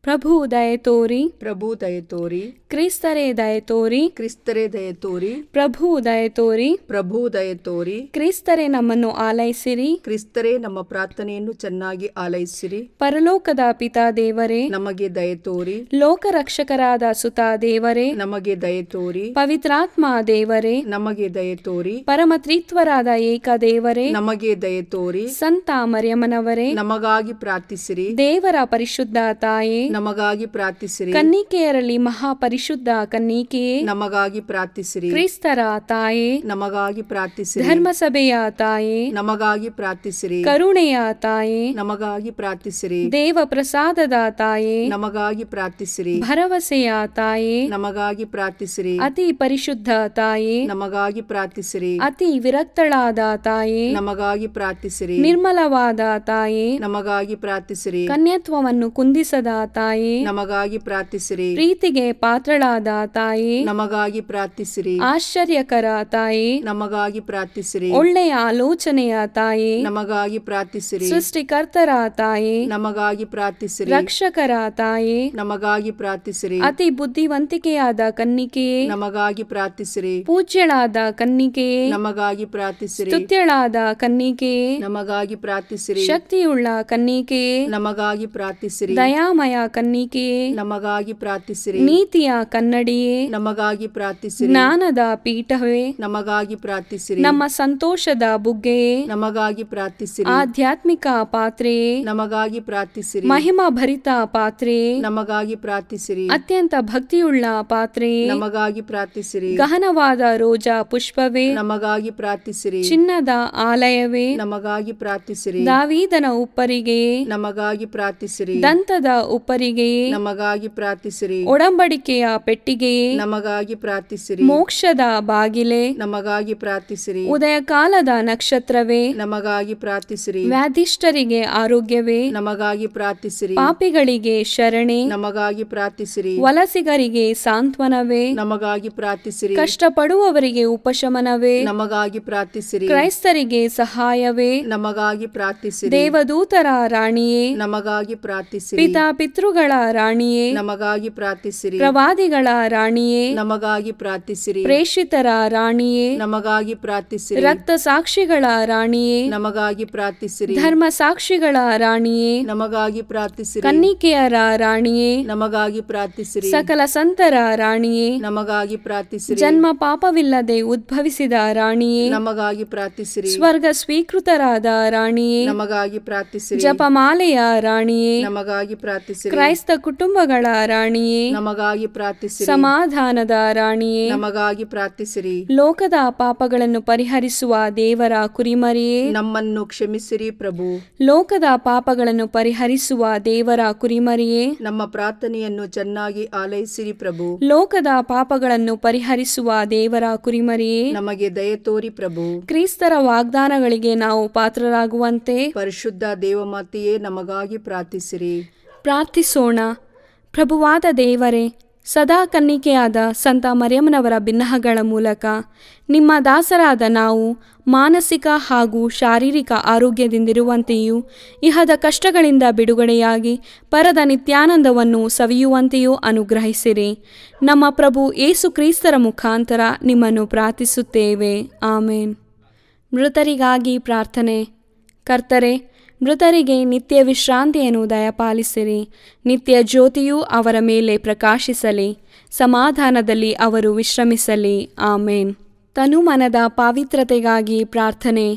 ಪ್ರಭು ದಯೆ ತೋರಿ, ಪ್ರಭು ದಯೆ ತೋರಿ, ಕ್ರಿಸ್ತರೇ ದಯೆ ತೋರಿ, ಕ್ರಿಸ್ತರೇ ದಯೆ ತೋರಿ, ಪ್ರಭು ದಯೆ ತೋರಿ, ಪ್ರಭು ದಯೆ ತೋರಿ, ಕ್ರಿಸ್ತರೇ ನಮ್ಮನ್ನು ಆಲೈಸಿರಿ, ಕ್ರಿಸ್ತರೇ ನಮ್ಮ ಪ್ರಾರ್ಥನೆಯನ್ನು ಚೆನ್ನಾಗಿ ಆಲೈಸಿರಿ. ಪರಲೋಕದ ಪಿತಾ ದೇವರೇ ನಮಗೆ ದಯೆ ತೋರಿ, ಲೋಕರಕ್ಷಕರಾದ ಸುತ ದೇವರೇ ನಮಗೆ ದಯೆ ತೋರಿ, ಪವಿತ್ರಾತ್ಮ ದೇವರೇ ನಮಗೆ ದಯೆ ತೋರಿ, ಪರಮತ್ರಿತ್ವರಾದ ಏಕ ದೇವರೇ ನಮಗೆ ದಯೆ ತೋರಿ, ಸಂತ ಮರಿಯಮ್ಮನವರೇ ನಮಗಾಗಿ ಪ್ರಾರ್ಥಿಸಿರಿ. ದೇವರ ಪರಿಶುದ್ಧ ತಾಯೇ ನಮಗಾಗಿ ಪ್ರಾರ್ಥಿಸಿರಿ. ಕನ್ನಿಕೆಯರಲ್ಲಿ ಮಹಾಪರಿಶುದ್ಧ ಕನ್ನಿಕೆಯೇ ನಮಗಾಗಿ ಪ್ರಾರ್ಥಿಸಿರಿ. ಕ್ರಿಸ್ತರ ತಾಯೇ ನಮಗಾಗಿ ಪ್ರಾರ್ಥಿಸಿರಿ. ಧರ್ಮಸಭೆಯ ತಾಯೇ ನಮಗಾಗಿ ಪ್ರಾರ್ಥಿಸಿರಿ. ಕರುಣೆಯ ತಾಯೇ ನಮಗಾಗಿ ಪ್ರಾರ್ಥಿಸಿರಿ. ದೇವ ಪ್ರಸಾದದ ತಾಯೇ ನಮಗಾಗಿ ಪ್ರಾರ್ಥಿಸಿರಿ. ಭರವಸೆಯ ತಾಯೇ ನಮಗಾಗಿ ಪ್ರಾರ್ಥಿಸಿರಿ. ಅತಿ ಪರಿಶುದ್ಧ ತಾಯೇ ನಮಗಾಗಿ ಪ್ರಾರ್ಥಿಸಿರಿ. ಅತಿ ವಿರಕ್ತಳಾದ ತಾಯೇ ನಮಗಾಗಿ ಪ್ರಾರ್ಥಿಸಿರಿ. ನಿರ್ಮಲವಾದ ತಾಯೇ ನಮಗಾಗಿ ಪ್ರಾರ್ಥಿಸಿರಿ. ಕನ್ಯತ್ವವನ್ನು ಕುಂದಿಸದ ತಾಯೇ ನಮಗಾಗಿ ಪ್ರಾರ್ಥಿಸಿರಿ. ಪ್ರೀತಿಗೆ ಪಾತ್ರಳಾದ ತಾಯೇ ನಮಗಾಗಿ ಪ್ರಾರ್ಥಿಸಿರಿ. ಆಶ್ಚರ್ಯಕರ ತಾಯೇ ನಮಗಾಗಿ ಪ್ರಾರ್ಥಿಸಿರಿ. ಒಳ್ಳೆಯ ಆಲೋಚನೆಯ ತಾಯೇ ನಮಗಾಗಿ ಪ್ರಾರ್ಥಿಸಿರಿ. ಸೃಷ್ಟಿಕರ್ತರ ತಾಯೇ ನಮಗಾಗಿ ಪ್ರಾರ್ಥಿಸಿರಿ. ರಕ್ಷಕರ ತಾಯೇ ನಮಗಾಗಿ ಪ್ರಾರ್ಥಿಸಿರಿ. ಅತಿ ಬುದ್ಧಿವಂತಿಕೆಯಾದ ಕನ್ನಿಕೆಯೇ ನಮಗಾಗಿ ಪ್ರಾರ್ಥಿಸಿರಿ. ಪೂಜ್ಯಳಾದ ಕನ್ನಿಕೆಯೇ ನಮಗಾಗಿ ಪ್ರಾರ್ಥಿಸಿರಿ. ಸ್ತುತ್ಯಳಾದ ಕನ್ನಿಕೆಯೇ ನಮಗಾಗಿ ಪ್ರಾರ್ಥಿಸಿರಿ. ಶಕ್ತಿಯುಳ್ಳ ಕನ್ನಿಕೆಯೇ ನಮಗಾಗಿ ಪ್ರಾರ್ಥಿಸಿರಿ. ದಯಾಮಯ ಕನ್ನಿಕೆಯೇ ನಮಗಾಗಿ ಪ್ರಾರ್ಥಿಸಿರಿ. ನೀತಿಯ ಕನ್ನಡಿಯೇ ನಮಗಾಗಿ ಪ್ರಾರ್ಥಿಸಿರಿ. ಜ್ಞಾನದ ಪೀಠವೇ ನಮಗಾಗಿ ಪ್ರಾರ್ಥಿಸಿರಿ. ನಮ್ಮ ಸಂತೋಷದ ಬುಗ್ಗೆಯೇ ನಮಗಾಗಿ ಪ್ರಾರ್ಥಿಸಿರಿ. ಆಧ್ಯಾತ್ಮಿಕ ಪಾತ್ರೆಯೇ ನಮಗಾಗಿ ಪ್ರಾರ್ಥಿಸಿರಿ. ಮಹಿಮಾ ಭರಿತ ಪಾತ್ರೆಯೇ ನಮಗಾಗಿ ಪ್ರಾರ್ಥಿಸಿರಿ. ಅತ್ಯಂತ ಭಕ್ತಿಯುಳ್ಳ ಪಾತ್ರೆಯೇ ನಮಗಾಗಿ ಪ್ರಾರ್ಥಿಸಿರಿ. ಗಹನವಾದ ರೋಜಾ ಪುಷ್ಪವೇ ನಮಗಾಗಿ ಪ್ರಾರ್ಥಿಸಿರಿ. ಚಿನ್ನದ ಆಲಯವೇ ನಮಗಾಗಿ ಪ್ರಾರ್ಥಿಸಿರಿ. ದಾವೀದನ ಉಪ್ಪರಿಗೆಯೇ ನಮಗಾಗಿ ಪ್ರಾರ್ಥಿಸಿರಿ. ದಂತದ ಉಪ್ಪರಿಗೆಯೇ ನಮಗಾಗಿ ಪ್ರಾರ್ಥಿಸಿರಿ. ಒಡಂಬಡಿಕೆಯ ಪೆಟ್ಟಿಗೆಯೇ ನಮಗಾಗಿ ಪ್ರಾರ್ಥಿಸಿರಿ. ಮೋಕ್ಷದ ಬಾಗಿಲೇ ನಮಗಾಗಿ ಪ್ರಾರ್ಥಿಸಿರಿ. ಉದಯ ಕಾಲದ ನಕ್ಷತ್ರವೇ ನಮಗಾಗಿ ಪ್ರಾರ್ಥಿಸಿರಿ. ವ್ಯಾಧಿಷ್ಠರಿಗೆ ಆರೋಗ್ಯವೇ ನಮಗಾಗಿ ಪ್ರಾರ್ಥಿಸಿರಿ. ಪಾಪಿಗಳಿಗೆ ಶರಣೆ ನಮಗಾಗಿ ಪ್ರಾರ್ಥಿಸಿರಿ. ವಲಸಿಗರಿಗೆ ಸಾಂತ್ವನವೇ ನಮಗಾಗಿ ಪ್ರಾರ್ಥಿಸಿರಿ. ಕಷ್ಟಪಡುವವರಿಗೆ ಉಪಶಮನವೇ ನಮಗಾಗಿ ಪ್ರಾರ್ಥಿಸಿರಿ. ಕ್ರೈಸ್ತರಿಗೆ ಸಹಾಯವೇ ನಮಗಾಗಿ ಪ್ರಾರ್ಥಿಸಿರಿ. ದೇವದೂತರ ರಾಣಿಯೇ ನಮಗಾಗಿ ಪ್ರಾರ್ಥಿಸಿರಿ. ಪಿತಾ ಪಿತೃಗಳ ರಾಣಿಯೇ ನಮಗಾಗಿ ಪ್ರಾರ್ಥಿಸಿರಿ. ಪ್ರವಾದಿಗಳ ರಾಣಿಯೇ ನಮಗಾಗಿ ಪ್ರಾರ್ಥಿಸಿರಿ. ಪ್ರೇಷಿತರ ರಾಣಿಯೇ ನಮಗಾಗಿ ಪ್ರಾರ್ಥಿಸಿರಿ. ರಕ್ತ ಸಾಕ್ಷಿಗಳ ರಾಣಿಯೇ ನಮಗಾಗಿ ಪ್ರಾರ್ಥಿಸಿರಿ. ಧರ್ಮ ಸಾಕ್ಷಿಗಳ ರಾಣಿಯೇ ನಮಗಾಗಿ ಪ್ರಾರ್ಥಿಸಿರಿ. ಕನ್ನಿಕೆಯರ ರಾಣಿಯೇ ನಮಗಾಗಿ ಪ್ರಾರ್ಥಿಸಿರಿ. ಸಕಲ ಸಂತರ ರಾಣಿಯೇ ನಮಗಾಗಿ ಪ್ರಾರ್ಥಿಸಿರಿ. ಜನ್ಮ ಪಾಪವಿಲ್ಲದೆ ಉದ್ಭವಿಸಿದ ರಾಣಿಯೇ ನಮಗಾಗಿ ಪ್ರಾರ್ಥಿಸಿರಿ. ಸ್ವರ್ಗ ಸ್ವೀಕೃತರಾದ ರಾಣಿಯೇ ನಮಗಾಗಿ ಪ್ರಾರ್ಥಿಸಿರಿ. ಜಪಮಾಲೆಯ ರಾಣಿಯೇ ನಮಗಾಗಿ ಪ್ರಾರ್ಥಿಸಿರಿ. ಕ್ರೈಸ್ತ ಕುಟುಂಬಗಳ ರಾಣಿಯೇ, ನಮಗಾಗಿ ಪ್ರಾರ್ಥಿಸಿರಿ. ಸಮಾಧಾನದ ರಾಣಿಯೇ, ನಮಗಾಗಿ ಪ್ರಾರ್ಥಿಸಿರಿ. ಲೋಕದ ಪಾಪಗಳನ್ನು ಪರಿಹರಿಸುವ ದೇವರ ಕುರಿಮರಿಯೇ, ನಮ್ಮನ್ನು ಕ್ಷಮಿಸಿರಿ ಪ್ರಭು. ಲೋಕದ ಪಾಪಗಳನ್ನು ಪರಿಹರಿಸುವ ದೇವರ ಕುರಿಮರಿಯೇ, ನಮ್ಮ ಪ್ರಾರ್ಥನೆಯನ್ನು ಚೆನ್ನಾಗಿ ಆಲೈಸಿರಿ ಪ್ರಭು. ಲೋಕದ ಪಾಪಗಳನ್ನು ಪರಿಹರಿಸುವ ದೇವರ ಕುರಿಮರಿಯೇ, ನಮಗೆ ದಯ ತೋರಿ ಪ್ರಭು. ಕ್ರಿಸ್ತರ ವಾಗ್ದಾನಗಳಿಗೆ ನಾವು ಪಾತ್ರರಾಗುವಂತೆ ಪರಿಶುದ್ಧ ದೇವಮಾತೆಯೇ, ನಮಗಾಗಿ ಪ್ರಾರ್ಥಿಸಿರಿ. ಪ್ರಾರ್ಥಿಸೋಣ. ಪ್ರಭುವಾದ ದೇವರೇ, ಸದಾ ಕನ್ನಿಕೆಯಾದ ಸಂತ ಮರಿಯಮ್ಮನವರ ಬಿನ್ನಹಗಳ ಮೂಲಕ ನಿಮ್ಮ ದಾಸರಾದ ನಾವು ಮಾನಸಿಕ ಹಾಗೂ ಶಾರೀರಿಕ ಆರೋಗ್ಯದಿಂದಿರುವಂತೆಯೂ ಇಹದ ಕಷ್ಟಗಳಿಂದ ಬಿಡುಗಡೆಯಾಗಿ ಪರದ ನಿತ್ಯಾನಂದವನ್ನು ಸವಿಯುವಂತೆಯೂ ಅನುಗ್ರಹಿಸಿರಿ. ನಮ್ಮ ಪ್ರಭು ಯೇಸು ಕ್ರಿಸ್ತರ ಮುಖಾಂತರ ನಿಮ್ಮನ್ನು ಪ್ರಾರ್ಥಿಸುತ್ತೇವೆ. ಆಮೇನ್. ಮೃತರಿಗಾಗಿ ಪ್ರಾರ್ಥನೆ. ಕರ್ತರೆ, ಮೃತರಿಗೆ ನಿತ್ಯ ವಿಶ್ರಾಂತಿಯನ್ನು ದಯಪಾಲಿಸಿರಿ. ನಿತ್ಯ ಜ್ಯೋತಿಯು ಅವರ ಮೇಲೆ ಪ್ರಕಾಶಿಸಲಿ. ಸಮಾಧಾನದಲ್ಲಿ ಅವರು ವಿಶ್ರಮಿಸಲಿ. ಆಮೇನ್. ತನುಮನದ ಪಾವಿತ್ರತೆಗಾಗಿ ಪ್ರಾರ್ಥನೆ.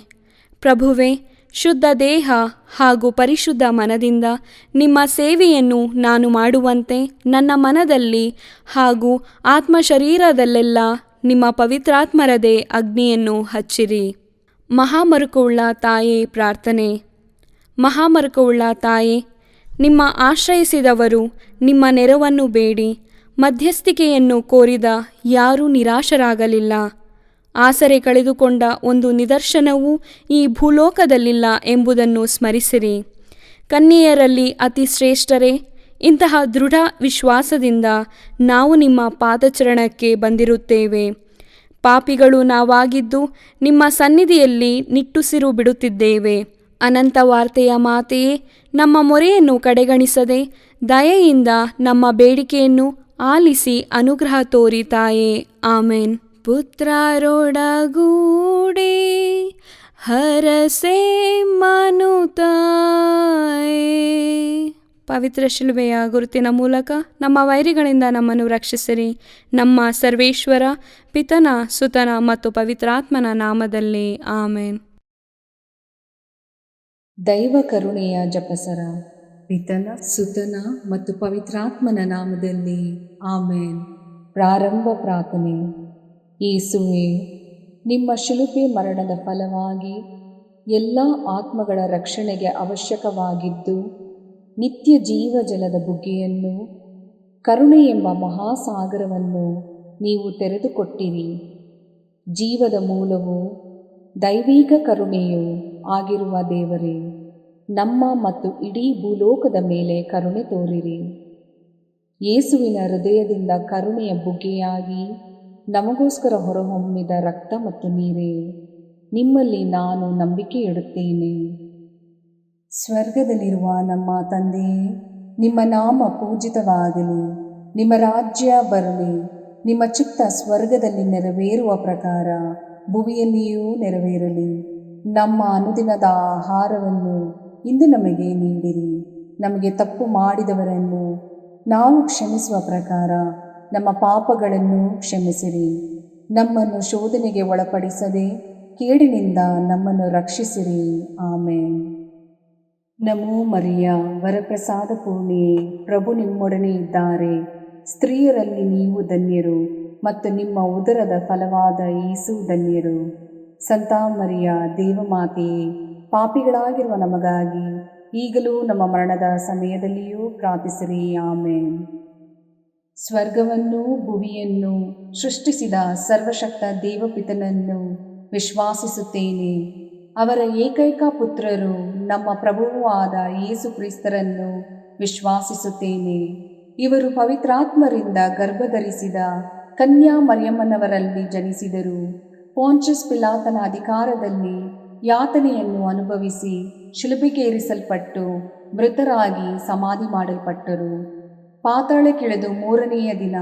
ಪ್ರಭುವೇ, ಶುದ್ಧ ದೇಹ ಹಾಗೂ ಪರಿಶುದ್ಧ ಮನದಿಂದ ನಿಮ್ಮ ಸೇವೆಯನ್ನು ನಾನು ಮಾಡುವಂತೆ ನನ್ನ ಮನದಲ್ಲಿ ಹಾಗೂ ಆತ್ಮಶರೀರದಲ್ಲೆಲ್ಲ ನಿಮ್ಮ ಪವಿತ್ರಾತ್ಮರದೇ ಅಗ್ನಿಯನ್ನು ಹಚ್ಚಿರಿ. ಮಹಾಮರುಕವುಳ್ಳ ತಾಯೇ ಪ್ರಾರ್ಥನೆ. ಮಹಾಮರುಕವುಳ್ಳ ತಾಯೇ, ನಿಮ್ಮ ಆಶ್ರಯಿಸಿದವರು ನಿಮ್ಮ ನೆರವನ್ನು ಬೇಡಿ ಮಧ್ಯಸ್ಥಿಕೆಯನ್ನು ಕೋರಿದ ಯಾರೂ ನಿರಾಶರಾಗಲಿಲ್ಲ. ಆಸರೆ ಕಳೆದುಕೊಂಡ ಒಂದು ನಿದರ್ಶನವೂ ಈ ಭೂಲೋಕದಲ್ಲಿಲ್ಲ ಎಂಬುದನ್ನು ಸ್ಮರಿಸಿರಿ. ಕನ್ಯೆಯರಲ್ಲಿ ಅತಿ ಶ್ರೇಷ್ಠರೇ, ಇಂತಹ ದೃಢ ವಿಶ್ವಾಸದಿಂದ ನಾವು ನಿಮ್ಮ ಪಾದಚರಣಕ್ಕೆ ಬಂದಿರುತ್ತೇವೆ. ಪಾಪಿಗಳು ನಾವಾಗಿದ್ದು ನಿಮ್ಮ ಸನ್ನಿಧಿಯಲ್ಲಿ ನಿಟ್ಟುಸಿರು ಬಿಡುತ್ತಿದ್ದೇವೆ. ಅನಂತ ವಾರ್ತೆಯ ಮಾತೆಯೇ, ನಮ್ಮ ಮೊರೆಯನ್ನು ಕಡೆಗಣಿಸದೆ ದಯೆಯಿಂದ ನಮ್ಮ ಬೇಡಿಕೆಯನ್ನು ಆಲಿಸಿ ಅನುಗ್ರಹ ತೋರಿ ತಾಯೇ. ಆಮೇನ್. ಪುತ್ರರೊಡಗೂಡಿ ಹರಸೆ ಮನುತಾಯೇ. ಪವಿತ್ರ ಶಿಲುಬೆಯ ಗುರುತಿನ ಮೂಲಕ ನಮ್ಮ ವೈರಿಗಳಿಂದ ನಮ್ಮನ್ನು ರಕ್ಷಿಸಿರಿ. ನಮ್ಮ ಸರ್ವೇಶ್ವರ ಪಿತನ, ಸುತನ ಮತ್ತು ಪವಿತ್ರಾತ್ಮನ ನಾಮದಲ್ಲಿ. ಆಮೇನ್. ದೈವ ಕರುಣೆಯ ಜಪಸರ. ಪಿತನ, ಸುತನ ಮತ್ತು ಪವಿತ್ರಾತ್ಮನ ನಾಮದಲ್ಲಿ. ಆಮೇನ್. ಪ್ರಾರಂಭ ಪ್ರಾರ್ಥನೆ. ಯೇಸುವೇ, ನಿಮ್ಮ ಶಿಲುಬೆ ಮರಣದ ಫಲವಾಗಿ ಎಲ್ಲ ಆತ್ಮಗಳ ರಕ್ಷಣೆಗೆ ಅವಶ್ಯಕವಾಗಿದ್ದು ನಿತ್ಯ ಜೀವ ಜಲದ ಬುಗ್ಗೆಯನ್ನು, ಕರುಣೆ ಎಂಬ ಮಹಾಸಾಗರವನ್ನು ನೀವು ತೆರೆದುಕೊಟ್ಟಿರಿ. ಜೀವದ ಮೂಲವು ದೈವಿಕ ಕರುಣೆಯೂ ಆಗಿರುವ ದೇವರೇ, ನಮ್ಮ ಮತ್ತು ಇಡೀ ಭೂಲೋಕದ ಮೇಲೆ ಕರುಣೆ ತೋರಿರಿ. ಯೇಸುವಿನ ಹೃದಯದಿಂದ ಕರುಣೆಯ ಬುಗ್ಗೆಯಾಗಿ ನಮಗೋಸ್ಕರ ಹೊರಹೊಮ್ಮಿದ ರಕ್ತ ಮತ್ತು ನೀರೇ, ನಿಮ್ಮಲ್ಲಿ ನಾನು ನಂಬಿಕೆ ಇಡುತ್ತೇನೆ. ಸ್ವರ್ಗದಲ್ಲಿರುವ ನಮ್ಮ ತಂದೆಯೇ, ನಿಮ್ಮ ನಾಮ ಪೂಜಿತವಾಗಲಿ. ನಿಮ್ಮ ರಾಜ್ಯ ಬರಲಿ. ನಿಮ್ಮ ಚಿತ್ತ ಸ್ವರ್ಗದಲ್ಲಿ ನೆರವೇರುವ ಪ್ರಕಾರ ಭುವಿಯಲ್ಲಿಯೂ ನೆರವೇರಲಿ. ನಮ್ಮ ಅನುದಿನದ ಆಹಾರವನ್ನು ಇಂದು ನಮಗೆ ನೀಡಿರಿ. ನಮಗೆ ತಪ್ಪು ಮಾಡಿದವರನ್ನು ನಾವು ಕ್ಷಮಿಸುವ ಪ್ರಕಾರ ನಮ್ಮ ಪಾಪಗಳನ್ನು ಕ್ಷಮಿಸಿರಿ. ನಮ್ಮನ್ನು ಶೋಧನೆಗೆ ಒಳಪಡಿಸದೆ ಕೇಡಿನಿಂದ ನಮ್ಮನ್ನು ರಕ್ಷಿಸಿರಿ. ಆಮೇನ್. ನಮೋ ಮರಿಯ, ವರಪ್ರಸಾದ ಪೂರ್ಣಿಯೇ, ಪ್ರಭು ನಿಮ್ಮೊಡನೆ ಇದ್ದಾರೆ. ಸ್ತ್ರೀಯರಲ್ಲಿ ನೀವು ಧನ್ಯರು ಮತ್ತು ನಿಮ್ಮ ಉದರದ ಫಲವಾದ ಯೇಸು ಧನ್ಯರು. ಸಂತ ಮರಿಯ ದೇವಮಾತೆಯೇ, ಪಾಪಿಗಳಾಗಿರುವ ನಮಗಾಗಿ ಈಗಲೂ ನಮ್ಮ ಮರಣದ ಸಮಯದಲ್ಲಿಯೂ ಪ್ರಾರ್ಥಿಸಿರಿ. ಆಮೇನ್. ಸ್ವರ್ಗವನ್ನು ಭುವಿಯನ್ನು ಸೃಷ್ಟಿಸಿದ ಸರ್ವಶಕ್ತ ದೇವಪಿತನನ್ನು ವಿಶ್ವಾಸಿಸುತ್ತೇನೆ. ಅವರ ಏಕೈಕ ಪುತ್ರರು ನಮ್ಮ ಪ್ರಭುವೂ ಆದ ಯೇಸು ಕ್ರಿಸ್ತರನ್ನು ವಿಶ್ವಾಸಿಸುತ್ತೇನೆ. ಇವರು ಪವಿತ್ರಾತ್ಮರಿಂದ ಗರ್ಭಧರಿಸಿದ ಕನ್ಯಾ ಮರಿಯಮ್ಮನವರಲ್ಲಿ ಜನಿಸಿದರು. ಪೋಂಚಸ್ ಪಿಲಾತನ ಅಧಿಕಾರದಲ್ಲಿ ಯಾತನೆಯನ್ನು ಅನುಭವಿಸಿ ಶಿಲುಬೆಗೇರಿಸಲ್ಪಟ್ಟು ಮೃತರಾಗಿ ಸಮಾಧಿ ಮಾಡಲ್ಪಟ್ಟರು. ಪಾತಾಳಕ್ಕಿಳಿದು ಮೂರನೆಯ ದಿನ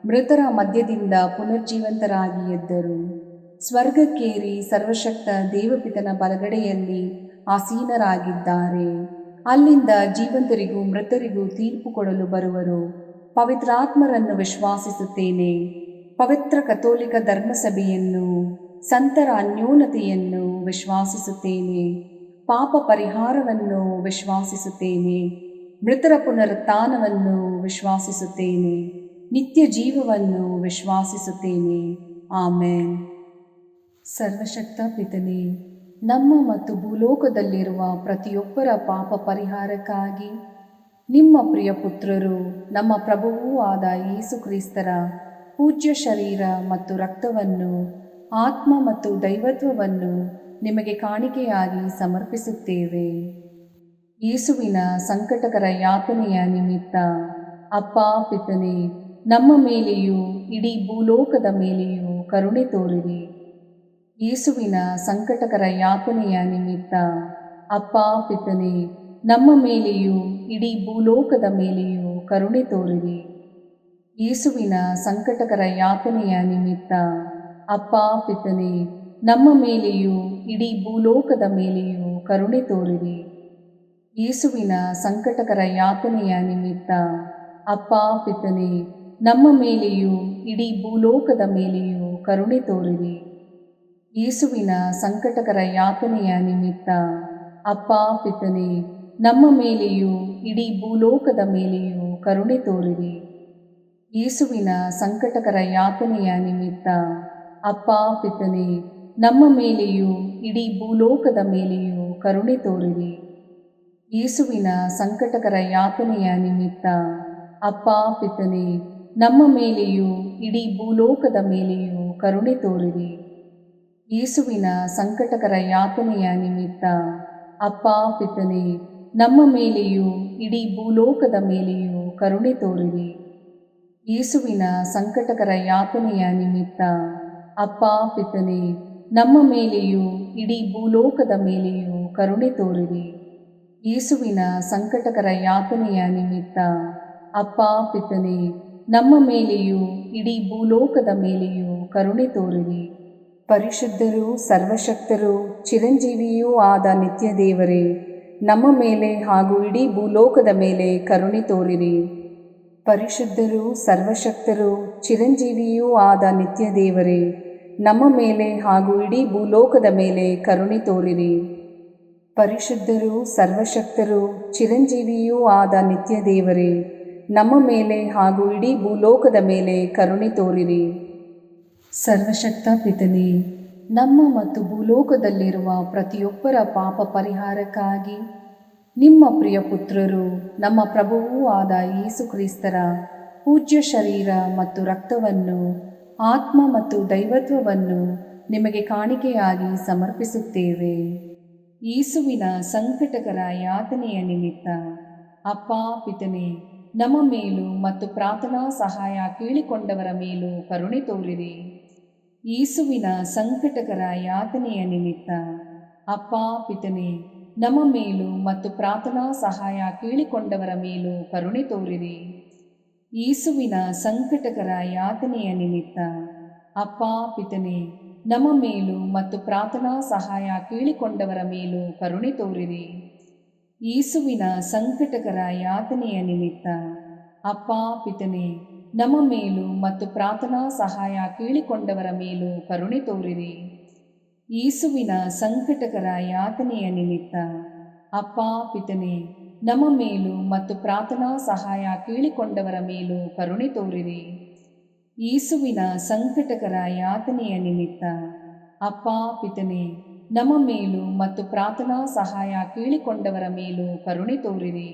ಮೃತರ ಮಧ್ಯದಿಂದ ಪುನರ್ಜೀವಂತರಾಗಿ ಎದ್ದರು. ಸ್ವರ್ಗಕ್ಕೇರಿ ಸರ್ವಶಕ್ತ ದೇವಪಿತನ ಬಲಗಡೆಯಲ್ಲಿ ಆಸೀನರಾಗಿದ್ದಾರೆ. ಅಲ್ಲಿಂದ ಜೀವಂತರಿಗೂ ಮೃತರಿಗೂ ತೀರ್ಪು ಕೊಡಲು ಬರುವರು. ಪವಿತ್ರಾತ್ಮರನ್ನು ವಿಶ್ವಾಸಿಸುತ್ತೇನೆ. ಪವಿತ್ರ ಕಥೋಲಿಕ ಧರ್ಮಸಭೆಯನ್ನು, ಸಂತರ ಅನ್ಯೋನ್ಯತೆಯನ್ನು ವಿಶ್ವಾಸಿಸುತ್ತೇನೆ. ಪಾಪ ಪರಿಹಾರವನ್ನು ವಿಶ್ವಾಸಿಸುತ್ತೇನೆ. ಮೃತರ ಪುನರುತ್ಥಾನವನ್ನು ವಿಶ್ವಾಸಿಸುತ್ತೇನೆ. ನಿತ್ಯ ಜೀವವನ್ನು ವಿಶ್ವಾಸಿಸುತ್ತೇನೆ. ಆಮೇನ್. ಸರ್ವಶಕ್ತ ಪಿತನೇ, ನಮ್ಮ ಮತ್ತು ಭೂಲೋಕದಲ್ಲಿರುವ ಪ್ರತಿಯೊಬ್ಬರ ಪಾಪ ಪರಿಹಾರಕ್ಕಾಗಿ ನಿಮ್ಮ ಪ್ರಿಯ ಪುತ್ರರು, ನಮ್ಮ ಪ್ರಭುವೂ ಆದ ಯೇಸು ಕ್ರಿಸ್ತರ ಪೂಜ್ಯ ಶರೀರ ಮತ್ತು ರಕ್ತವನ್ನು, ಆತ್ಮ ಮತ್ತು ದೈವತ್ವವನ್ನು ನಿಮಗೆ ಕಾಣಿಕೆಯಾಗಿ ಸಮರ್ಪಿಸುತ್ತೇವೆ. ಯೇಸುವಿನ ಸಂಕಟಕರ ಯಾತನೆಯ ನಿಮಿತ್ತ ಅಪ್ಪ ಪಿತನೇ, ನಮ್ಮ ಮೇಲೆಯೂ ಇಡೀ ಭೂಲೋಕದ ಮೇಲೆಯೂ ಕರುಣೆ ತೋರಿರಿ. ಯೇಸುವಿನ ಸಂಕಟಕರ ಯಾತನೆಯ ನಿಮಿತ್ತ ಅಪ್ಪ ಪಿತನೇ, ನಮ್ಮ ಮೇಲೆಯೂ ಇಡೀ ಭೂಲೋಕದ ಮೇಲೆಯೂ ಕರುಣೆ ತೋರಿರಿ. ಯೇಸುವಿನ ಸಂಕಟಕರ ಯಾತನೆಯ ನಿಮಿತ್ತ ಅಪ್ಪ ಪಿತನೇ, ನಮ್ಮ ಮೇಲೆಯೂ ಇಡೀ ಭೂಲೋಕದ ಮೇಲೆಯೂ ಕರುಣೆ ತೋರಿರಿ. ಯೇಸುವಿನ ಸಂಕಟಕರ ಯಾತನೆಯ ನಿಮಿತ್ತ ಅಪ್ಪ ಪಿತನೇ, ನಮ್ಮ ಮೇಲೆಯೂ ಇಡೀ ಭೂಲೋಕದ ಮೇಲೆಯೂ ಕರುಣೆ ತೋರಿರಿ. ಯೇಸುವಿನ ಸಂಕಟಕರ ಯಾತನೆಯ ನಿಮಿತ್ತ ಅಪ್ಪ ಪಿತನೇ, ನಮ್ಮ ಮೇಲೆಯೂ ಇಡೀ ಭೂಲೋಕದ ಮೇಲೆಯೂ ಕರುಣೆ ತೋರಿರಿ. ಯೇಸುವಿನ ಸಂಕಟಕರ ಯಾತನೆಯ ನಿಮಿತ್ತ ಅಪ್ಪ ಪಿತನೇ, ನಮ್ಮ ಮೇಲೆಯೂ ಇಡೀ ಭೂಲೋಕದ ಮೇಲೆಯೂ ಕರುಣೆ ತೋರಿರಿ. ಯೇಸುವಿನ ಸಂಕಟಕರ ಯಾತನೆಯ ನಿಮಿತ್ತ ಅಪ್ಪ ಪಿತನೇ, ನಮ್ಮ ಮೇಲೆಯೂ ಇಡೀ ಭೂಲೋಕದ ಮೇಲೆಯೂ ಕರುಣೆ ತೋರಿರಿ. ಯೇಸುವಿನ ಸಂಕಟಕರ ಯಾತನೆಯ ನಿಮಿತ್ತ ಅಪ್ಪ ಪಿತನೇ, ನಮ್ಮ ಮೇಲೆಯೂ ಇಡೀ ಭೂಲೋಕದ ಮೇಲೆಯೂ ಕರುಣೆ ತೋರಿರಿ. ಯೇಸುವಿನ ಸಂಕಟಕರ ಯಾತನೆಯ ನಿಮಿತ್ತ ಅಪ್ಪ ಪಿತನೇ, ನಮ್ಮ ಮೇಲೆಯೂ ಇಡೀ ಭೂಲೋಕದ ಮೇಲೆಯೂ ಕರುಣೆ ತೋರಿರಿ. ಯೇಸುವಿನ ಸಂಕಟಕರ ಯಾತನೆಯ ನಿಮಿತ್ತ ಅಪ್ಪ ಪಿತನೇ, ನಮ್ಮ ಮೇಲೆಯೂ ಇಡೀ ಭೂಲೋಕದ ಮೇಲೆಯೂ ಕರುಣೆ ತೋರಿರಿ. ಪರಿಶುದ್ಧರೂ ಸರ್ವಶಕ್ತರೂ ಚಿರಂಜೀವಿಯೂ ಆದ ನಿತ್ಯ ದೇವರೇ, ನಮ್ಮ ಮೇಲೆ ಹಾಗೂ ಇಡೀ ಭೂಲೋಕದ ಮೇಲೆ ಕರುಣೆ ತೋರಿರಿ. ಪರಿಶುದ್ಧರೂ ಸರ್ವಶಕ್ತರೂ ಚಿರಂಜೀವಿಯೂ ಆದ ನಿತ್ಯ ದೇವರೇ, ನಮ್ಮ ಮೇಲೆ ಹಾಗೂ ಇಡೀ ಭೂಲೋಕದ ಮೇಲೆ ಕರುಣೆ ತೋರಿರಿ. ಪರಿಶುದ್ಧರೂ ಸರ್ವಶಕ್ತರೂ ಚಿರಂಜೀವಿಯೂ ಆದ ನಿತ್ಯ ದೇವರೇ, ನಮ್ಮ ಮೇಲೆ ಹಾಗೂ ಇಡೀ ಭೂಲೋಕದ ಮೇಲೆ ಕರುಣೆ ತೋರಿರಿ. ಸರ್ವಶಕ್ತ ಪಿತನೇ, ನಮ್ಮ ಮತ್ತು ಭೂಲೋಕದಲ್ಲಿರುವ ಪ್ರತಿಯೊಬ್ಬರ ಪಾಪ ಪರಿಹಾರಕ್ಕಾಗಿ ನಿಮ್ಮ ಪ್ರಿಯ ಪುತ್ರರು, ನಮ್ಮ ಪ್ರಭುವೂ ಆದ ಯೇಸು ಕ್ರಿಸ್ತರ ಪೂಜ್ಯ ಶರೀರ ಮತ್ತು ರಕ್ತವನ್ನು, ಆತ್ಮ ಮತ್ತು ದೈವತ್ವವನ್ನು ನಿಮಗೆ ಕಾಣಿಕೆಯಾಗಿ ಸಮರ್ಪಿಸುತ್ತೇವೆ. ಯೇಸುವಿನ ಸಂಕಟಕರ ಯಾತನೆಯ ನಿಮಿತ್ತ ಅಪ್ಪ ಪಿತನೇ, ನಮ್ಮ ಮೇಲೂ ಮತ್ತು ಪ್ರಾರ್ಥನಾ ಸಹಾಯ ಕೇಳಿಕೊಂಡವರ ಮೇಲೂ ಕರುಣೆ ತೋರಿರಿ. ಯೇಸುವಿನ ಸಂಕಟಕರ ಯಾತನೆಯ ನಿಮಿತ್ತ ಅಪ್ಪ ಪಿತನೇ, ನಮ್ಮ ಮೇಲೂ ಮತ್ತು ಪ್ರಾರ್ಥನಾ ಸಹಾಯ ಕೇಳಿಕೊಂಡವರ ಮೇಲೂ ಕರುಣೆ ತೋರಿರಿ. ಯೇಸುವಿನ ಸಂಕಟಕರ ಯಾತನೆಯ ನಿಮಿತ್ತ ಅಪ್ಪ ಪಿತನೇ, ನಮ್ಮ ಮೇಲೂ ಮತ್ತು ಪ್ರಾರ್ಥನಾ ಸಹಾಯ ಕೇಳಿಕೊಂಡವರ ಮೇಲೂ ಕರುಣೆ ತೋರಿರಿ. ಯೇಸುವಿನ ಸಂಕಟಕರ ಯಾತನೆಯ ನಿಮಿತ್ತ ಅಪ್ಪ ಪಿತನೇ, ನಮ್ಮ ಮೇಲೂ ಮತ್ತು ಪ್ರಾರ್ಥನಾ ಸಹಾಯ ಕೇಳಿಕೊಂಡವರ ಮೇಲೂ ಕರುಣೆ ತೋರಿರಿ. ಯೇಸುವಿನ ಸಂಕಟಕರ ಯಾತನೆಯ ನಿಮಿತ್ತ ಅಪ್ಪ ಪಿತನೇ, ನಮ್ಮ ಮೇಲೂ ಮತ್ತು ಪ್ರಾರ್ಥನಾ ಸಹಾಯ ಕೇಳಿಕೊಂಡವರ ಮೇಲೂ ಕರುಣೆ ತೋರಿರಿ. ಯೇಸುವಿನ ಸಂಕಟಕರ ಯಾತನೆಯ ನಿಮಿತ್ತ ಅಪ್ಪ ಪಿತನೇ, ನಮ್ಮ ಮೇಲೂ ಮತ್ತು ಪ್ರಾರ್ಥನಾ ಸಹಾಯ ಕೇಳಿಕೊಂಡವರ ಮೇಲೂ ಕರುಣೆ ತೋರಿರಿ.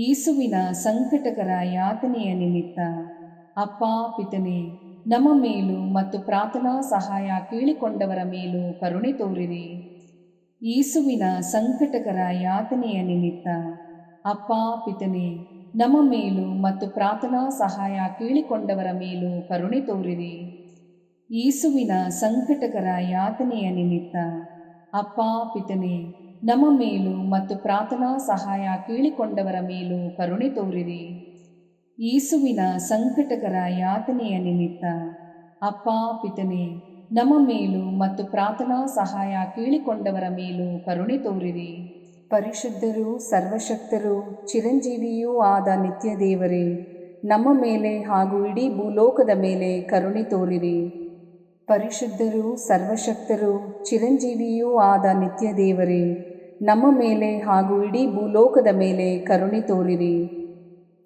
ಯೇಸುವಿನ ಸಂಕಟಕರ ಯಾತನೆಯ ನಿಮಿತ್ತ ಅಪ್ಪ ಪಿತನೇ, ನಮ್ಮ ಮೇಲೂ ಮತ್ತು ಪ್ರಾರ್ಥನಾ ಸಹಾಯ ಕೇಳಿಕೊಂಡವರ ಮೇಲೂ ಕರುಣೆ ತೋರಿರಿ. ಯೇಸುವಿನ ಸಂಕಟಕರ ಯಾತನೆಯ ನಿಮಿತ್ತ ಅಪ್ಪ ಪಿತನೇ, ನಮ್ಮ ಮೇಲೂ ಮತ್ತು ಪ್ರಾರ್ಥನಾ ಸಹಾಯ ಕೇಳಿಕೊಂಡವರ ಮೇಲೂ ಕರುಣೆ ತೋರಿರಿ. ಯೇಸುವಿನ ಸಂಕಟಕರ ಯಾತನೆಯ ನಿಮಿತ್ತ ಅಪ್ಪ ಪಿತನೇ, ನಮ್ಮ ಮೇಲೂ ಮತ್ತು ಪ್ರಾರ್ಥನಾ ಸಹಾಯ ಕೇಳಿಕೊಂಡವರ ಮೇಲೂ ಕರುಣೆ ತೋರಿರಿ. ಯೇಸುವಿನ ಸಂಕಟಕರ ಯಾತನೆಯ ನಿಮಿತ್ತ ಅಪ್ಪ ಪಿತನೇ, ನಮ್ಮ ಮೇಲೂ ಮತ್ತು ಪ್ರಾರ್ಥನಾ ಸಹಾಯ ಕೇಳಿಕೊಂಡವರ ಮೇಲೂ ಕರುಣೆ ತೋರಿರಿ. ಪರಿಶುದ್ಧರೂ ಸರ್ವಶಕ್ತರೂ ಚಿರಂಜೀವಿಯೂ ಆದ ನಿತ್ಯ ದೇವರೇ, ನಮ್ಮ ಮೇಲೆ ಹಾಗೂ ಇಡೀ ಭೂಲೋಕದ ಮೇಲೆ ಕರುಣೆ ತೋರಿರಿ. ಪರಿಶುದ್ಧರೂ ಸರ್ವಶಕ್ತರೂ ಚಿರಂಜೀವಿಯೂ ಆದ ನಿತ್ಯ ದೇವರೇ, ನಮ್ಮ ಮೇಲೆ ಹಾಗೂ ಇಡೀ ಭೂಲೋಕದ ಮೇಲೆ ಕರುಣೆ ತೋರಿರಿ.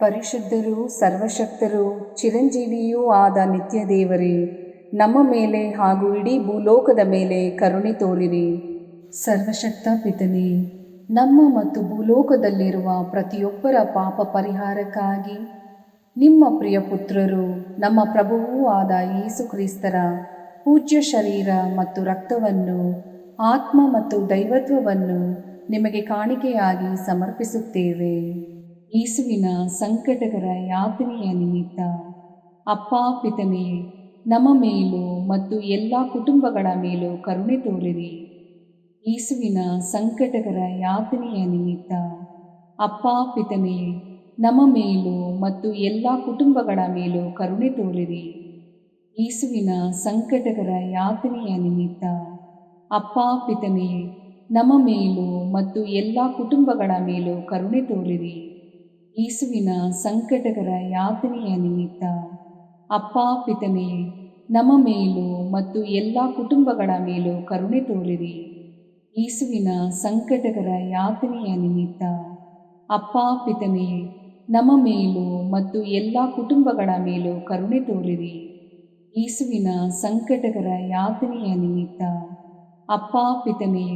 ಪರಿಶುದ್ಧರೂ ಸರ್ವಶಕ್ತರೂ ಚಿರಂಜೀವಿಯೂ ಆದ ನಿತ್ಯ ದೇವರೇ, ನಮ್ಮ ಮೇಲೆ ಹಾಗೂ ಇಡೀ ಭೂಲೋಕದ ಮೇಲೆ ಕರುಣೆ ತೋರಿರಿ. ಸರ್ವಶಕ್ತ ಪಿತನೇ, ನಮ್ಮ ಮತ್ತು ಭೂಲೋಕದಲ್ಲಿರುವ ಪ್ರತಿಯೊಬ್ಬರ ಪಾಪ ಪರಿಹಾರಕ್ಕಾಗಿ ನಿಮ್ಮ ಪ್ರಿಯ ಪುತ್ರರು ನಮ್ಮ ಪ್ರಭುವೂ ಆದ ಯೇಸು ಕ್ರಿಸ್ತರ ಪೂಜ್ಯ ಶರೀರ ಮತ್ತು ರಕ್ತವನ್ನು, ಆತ್ಮ ಮತ್ತು ದೈವತ್ವವನ್ನು ನಿಮಗೆ ಕಾಣಿಕೆಯಾಗಿ ಸಮರ್ಪಿಸುತ್ತೇವೆ. ಯೇಸುವಿನ ಸಂಕಟಕರ ಯಾತನೆಯ ನಿಮಿತ್ತ ಅಪ್ಪ ಪಿತನೇ, ನಮ್ಮ ಮೇಲೂ ಮತ್ತು ಎಲ್ಲ ಕುಟುಂಬಗಳ ಮೇಲೂ ಕರುಣೆ ತೋರಿರಿ. ಯೇಸುವಿನ ಸಂಕಟಕರ ಯಾತನೆಯ ನಿಮಿತ್ತ ಅಪ್ಪ ಪಿತನೇ, ನಮ್ಮ ಮೇಲೂ ಮತ್ತು ಎಲ್ಲ ಕುಟುಂಬಗಳ ಮೇಲೂ ಕರುಣೆ ತೋರಿರಿ. ಯೇಸುವಿನ ಸಂಕಟಕರ ಯಾತನೆಯ ನಿಮಿತ್ತ ಅಪ್ಪ ಪಿತನೇ, ನಮ್ಮ ಮೇಲೂ ಮತ್ತು ಎಲ್ಲ ಕುಟುಂಬಗಳ ಮೇಲೂ ಕರುಣೆ ತೋರಿರಿ. ಯೇಸುವಿನ ಸಂಕಟಕರ ಯಾತನೆಯ ನಿಮಿತ್ತ ಅಪ್ಪ ಪಿತನೇ, ನಮ್ಮ ಮೇಲೂ ಮತ್ತು ಎಲ್ಲ ಕುಟುಂಬಗಳ ಮೇಲೂ ಕರುಣೆ ತೋರಿರಿ. ಯೇಸುವಿನ ಸಂಕಟಕರ ಯಾತನೆಯ ನಿಮಿತ್ತ ಅಪ್ಪ ಪಿತನೇ, ನಮ್ಮ ಮೇಲೂ ಮತ್ತು ಎಲ್ಲ ಕುಟುಂಬಗಳ ಮೇಲೂ ಕರುಣೆ ತೋರಿರಿ. ಯೇಸುವಿನ ಸಂಕಟಕರ ಯಾತನೆಯ ನಿಮಿತ್ತ ಅಪ್ಪ ಪಿತನೇ,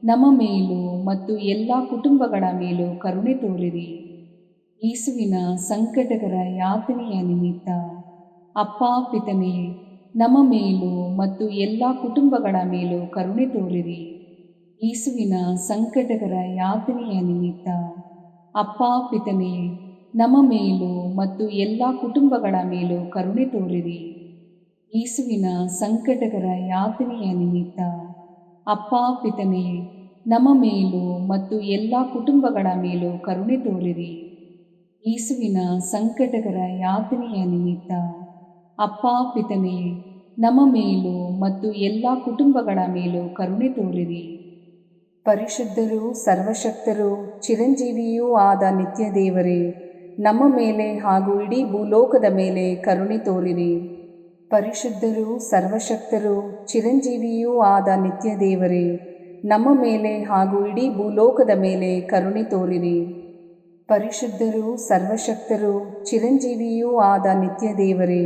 ನಮ್ಮ ಮೇಲೂ ಮತ್ತು ಎಲ್ಲ ಕುಟುಂಬಗಳ ಮೇಲೂ ಕರುಣೆ ತೋರಿರಿ. ಯೇಸುವಿನ ಸಂಕಟಕರ ಯಾತನೆಯ ನಿಮಿತ್ತ ಅಪ್ಪ ಪಿತನೇ, ನಮ್ಮ ಮೇಲೂ ಮತ್ತು ಎಲ್ಲ ಕುಟುಂಬಗಳ ಮೇಲೂ ಕರುಣೆ ತೋರಿರಿ. ಯೇಸುವಿನ ಸಂಕಟಕರ ಯಾತನೆಯ ನಿಮಿತ್ತ ಅಪ್ಪ ಪಿತನೇ, ನಮ್ಮ ಮೇಲೂ ಮತ್ತು ಎಲ್ಲ ಕುಟುಂಬಗಳ ಮೇಲೂ ಕರುಣೆ ತೋರಿರಿ. ಯೇಸುವಿನ ಸಂಕಟಕರ ಯಾತನೆಯ ನಿಮಿತ್ತ ಅಪ್ಪ ಪಿತನೇ, ನಮ್ಮ ಮೇಲೂ ಮತ್ತು ಎಲ್ಲ ಕುಟುಂಬಗಳ ಮೇಲೂ ಕರುಣೆ ತೋರಿರಿ. ಯೇಸುವಿನ ಸಂಕಟಕರ ಯಾತನೆಯ ನಿಮಿತ್ತ ಅಪ್ಪ ಪಿತನೇ, ನಮ್ಮ ಮೇಲೂ ಮತ್ತು ಎಲ್ಲ ಕುಟುಂಬಗಳ ಮೇಲೂ ಕರುಣೆ ತೋರಿರಿ. ಪರಿಶುದ್ಧರೂ ಸರ್ವಶಕ್ತರೂ ಚಿರಂಜೀವಿಯೂ ಆದ ನಿತ್ಯ ದೇವರೇ, ನಮ್ಮ ಮೇಲೆ ಹಾಗೂ ಇಡೀ ಭೂಲೋಕದ ಮೇಲೆ ಕರುಣೆ ತೋರಿರಿ. ಪರಿಶುದ್ಧರೂ ಸರ್ವಶಕ್ತರೂ ಚಿರಂಜೀವಿಯೂ ಆದ ನಿತ್ಯ ದೇವರೇ, ನಮ್ಮ ಮೇಲೆ ಹಾಗೂ ಇಡೀ ಭೂಲೋಕದ ಮೇಲೆ ಕರುಣೆ ತೋರಿರಿ. ಪರಿಶುದ್ಧರೂ ಸರ್ವಶಕ್ತರೂ ಚಿರಂಜೀವಿಯೂ ಆದ ನಿತ್ಯ ದೇವರೇ,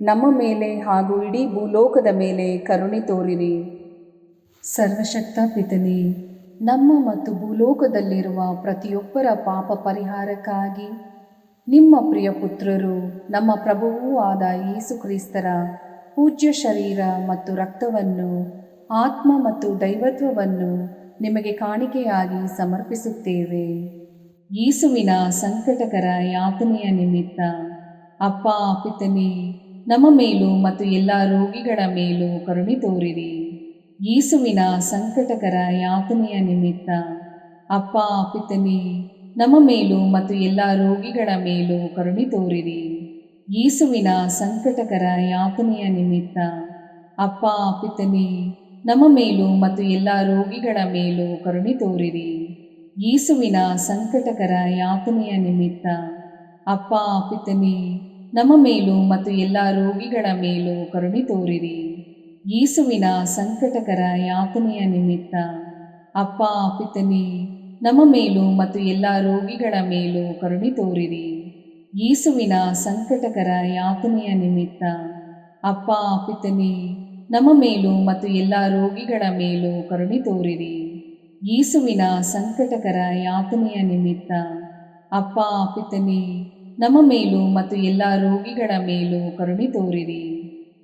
ನಮ್ಮ ಮೇಲೆ ಹಾಗೂ ಇಡೀ ಭೂಲೋಕದ ಮೇಲೆ ಕರುಣೆ ತೋರಿರಿ. ಸರ್ವಶಕ್ತ ಪಿತನೇ, ನಮ್ಮ ಮತ್ತು ಭೂಲೋಕದಲ್ಲಿರುವ ಪ್ರತಿಯೊಬ್ಬರ ಪಾಪ ಪರಿಹಾರಕ್ಕಾಗಿ ನಿಮ್ಮ ಪ್ರಿಯ ಪುತ್ರರು ನಮ್ಮ ಪ್ರಭುವೂ ಆದ ಯೇಸು ಕ್ರಿಸ್ತರ ಪೂಜ್ಯ ಶರೀರ ಮತ್ತು ರಕ್ತವನ್ನು, ಆತ್ಮ ಮತ್ತು ದೈವತ್ವವನ್ನು ನಿಮಗೆ ಕಾಣಿಕೆಯಾಗಿ ಸಮರ್ಪಿಸುತ್ತೇವೆ. ಯೇಸುವಿನ ಸಂಕಟಕರ ಯಾತನೆಯ ನಿಮಿತ್ತ ಅಪ್ಪ ಪಿತನೇ, ನಮ್ಮ ಮೇಲೂ ಮತ್ತು ಎಲ್ಲ ರೋಗಿಗಳ ಮೇಲೂ ಕರುಣೆ ತೋರಿರಿ. ಯೇಸುವಿನ ಸಂಕಟಕರ ಯಾತನೆಯ ನಿಮಿತ್ತ ಅಪ್ಪ ಪಿತನೇ, ನಮ್ಮ ಮೇಲೂ ಮತ್ತು ಎಲ್ಲ ರೋಗಿಗಳ ಮೇಲೂ ಕರುಣೆ ತೋರಿರಿ. ಯೇಸುವಿನ ಸಂಕಟಕರ ಯಾತನೆಯ ನಿಮಿತ್ತ ಅಪ್ಪ ಪಿತನೇ, ನಮ್ಮ ಮೇಲೂ ಮತ್ತು ಎಲ್ಲ ರೋಗಿಗಳ ಮೇಲೂ ಕರುಣೆ ತೋರಿರಿ. ಯೇಸುವಿನ ಸಂಕಟಕರ ಯಾತನೆಯ ನಿಮಿತ್ತ ಅಪ್ಪ ಪಿತನೇ, ನಮ್ಮ ಮೇಲೂ ಮತ್ತು ಎಲ್ಲ ರೋಗಿಗಳ ಮೇಲೂ ಕರುಣೆ ತೋರಿರಿ. ಯೇಸುವಿನ ಸಂಕಟಕರ ಯಾತನೆಯ ನಿಮಿತ್ತ ಅಪ್ಪ ಪಿತನೇ, ನಮ್ಮ ಮೇಲೂ ಮತ್ತು ಎಲ್ಲ ರೋಗಿಗಳ ಮೇಲೂ ಕರುಣೆ ತೋರಿರಿ. ಯೇಸುವಿನ ಸಂಕಟಕರ ಯಾತನೆಯ ನಿಮಿತ್ತ ಅಪ್ಪ ಪಿತನೇ, ನಮ್ಮ ಮೇಲೂ ಮತ್ತು ಎಲ್ಲ ರೋಗಿಗಳ ಮೇಲೂ ಕರುಣೆ ತೋರಿರಿ. ಯೇಸುವಿನ ಸಂಕಟಕರ ಯಾತನೆಯ ನಿಮಿತ್ತ ಅಪ್ಪ ಪಿತನೇ, ನಮ್ಮ ಮೇಲೂ ಮತ್ತು ಎಲ್ಲ ರೋಗಿಗಳ ಮೇಲೂ ಕರುಣೆ ತೋರಿರಿ.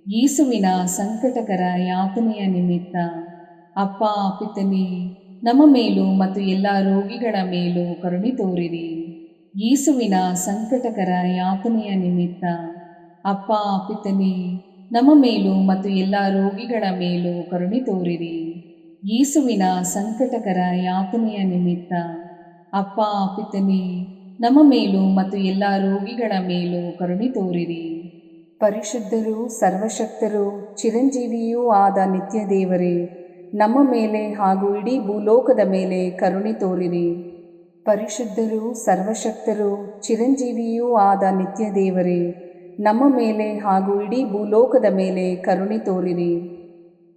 ಯೇಸುವಿನ ಸಂಕಟಕರ ಯಾತನೆಯ ನಿಮಿತ್ತ ಅಪ್ಪ ಪಿತನೇ, ನಮ್ಮ ಮೇಲೂ ಮತ್ತು ಎಲ್ಲ ರೋಗಿಗಳ ಮೇಲೂ ಕರುಣೆ ತೋರಿರಿ. ಯೇಸುವಿನ ಸಂಕಟಕರ ಯಾತನೆಯ ನಿಮಿತ್ತ ಅಪ್ಪ ಪಿತನೇ, ನಮ್ಮ ಮೇಲೂ ಮತ್ತು ಎಲ್ಲ ರೋಗಿಗಳ ಮೇಲೂ ಕರುಣೆ ತೋರಿರಿ. ಯೇಸುವಿನ ಸಂಕಟಕರ ಯಾತನೆಯ ನಿಮಿತ್ತ ಅಪ್ಪ ಪಿತನೇ, ನಮ್ಮ ಮೇಲೂ ಮತ್ತು ಎಲ್ಲ ರೋಗಿಗಳ ಮೇಲೂ ಕರುಣೆ ತೋರಿರಿ. ಪರಿಶುದ್ಧರೂ ಸರ್ವಶಕ್ತರೂ ಚಿರಂಜೀವಿಯೂ ಆದ ನಿತ್ಯ ದೇವರೇ, ನಮ್ಮ ಮೇಲೆ ಹಾಗೂ ಇಡೀ ಭೂಲೋಕದ ಮೇಲೆ ಕರುಣೆ ತೋರಿರಿ. ಪರಿಶುದ್ಧರೂ ಸರ್ವಶಕ್ತರೂ ಚಿರಂಜೀವಿಯೂ ಆದ ನಿತ್ಯ ದೇವರೇ, ನಮ್ಮ ಮೇಲೆ ಹಾಗೂ ಇಡೀ ಭೂಲೋಕದ ಮೇಲೆ ಕರುಣೆ ತೋರಿರಿ.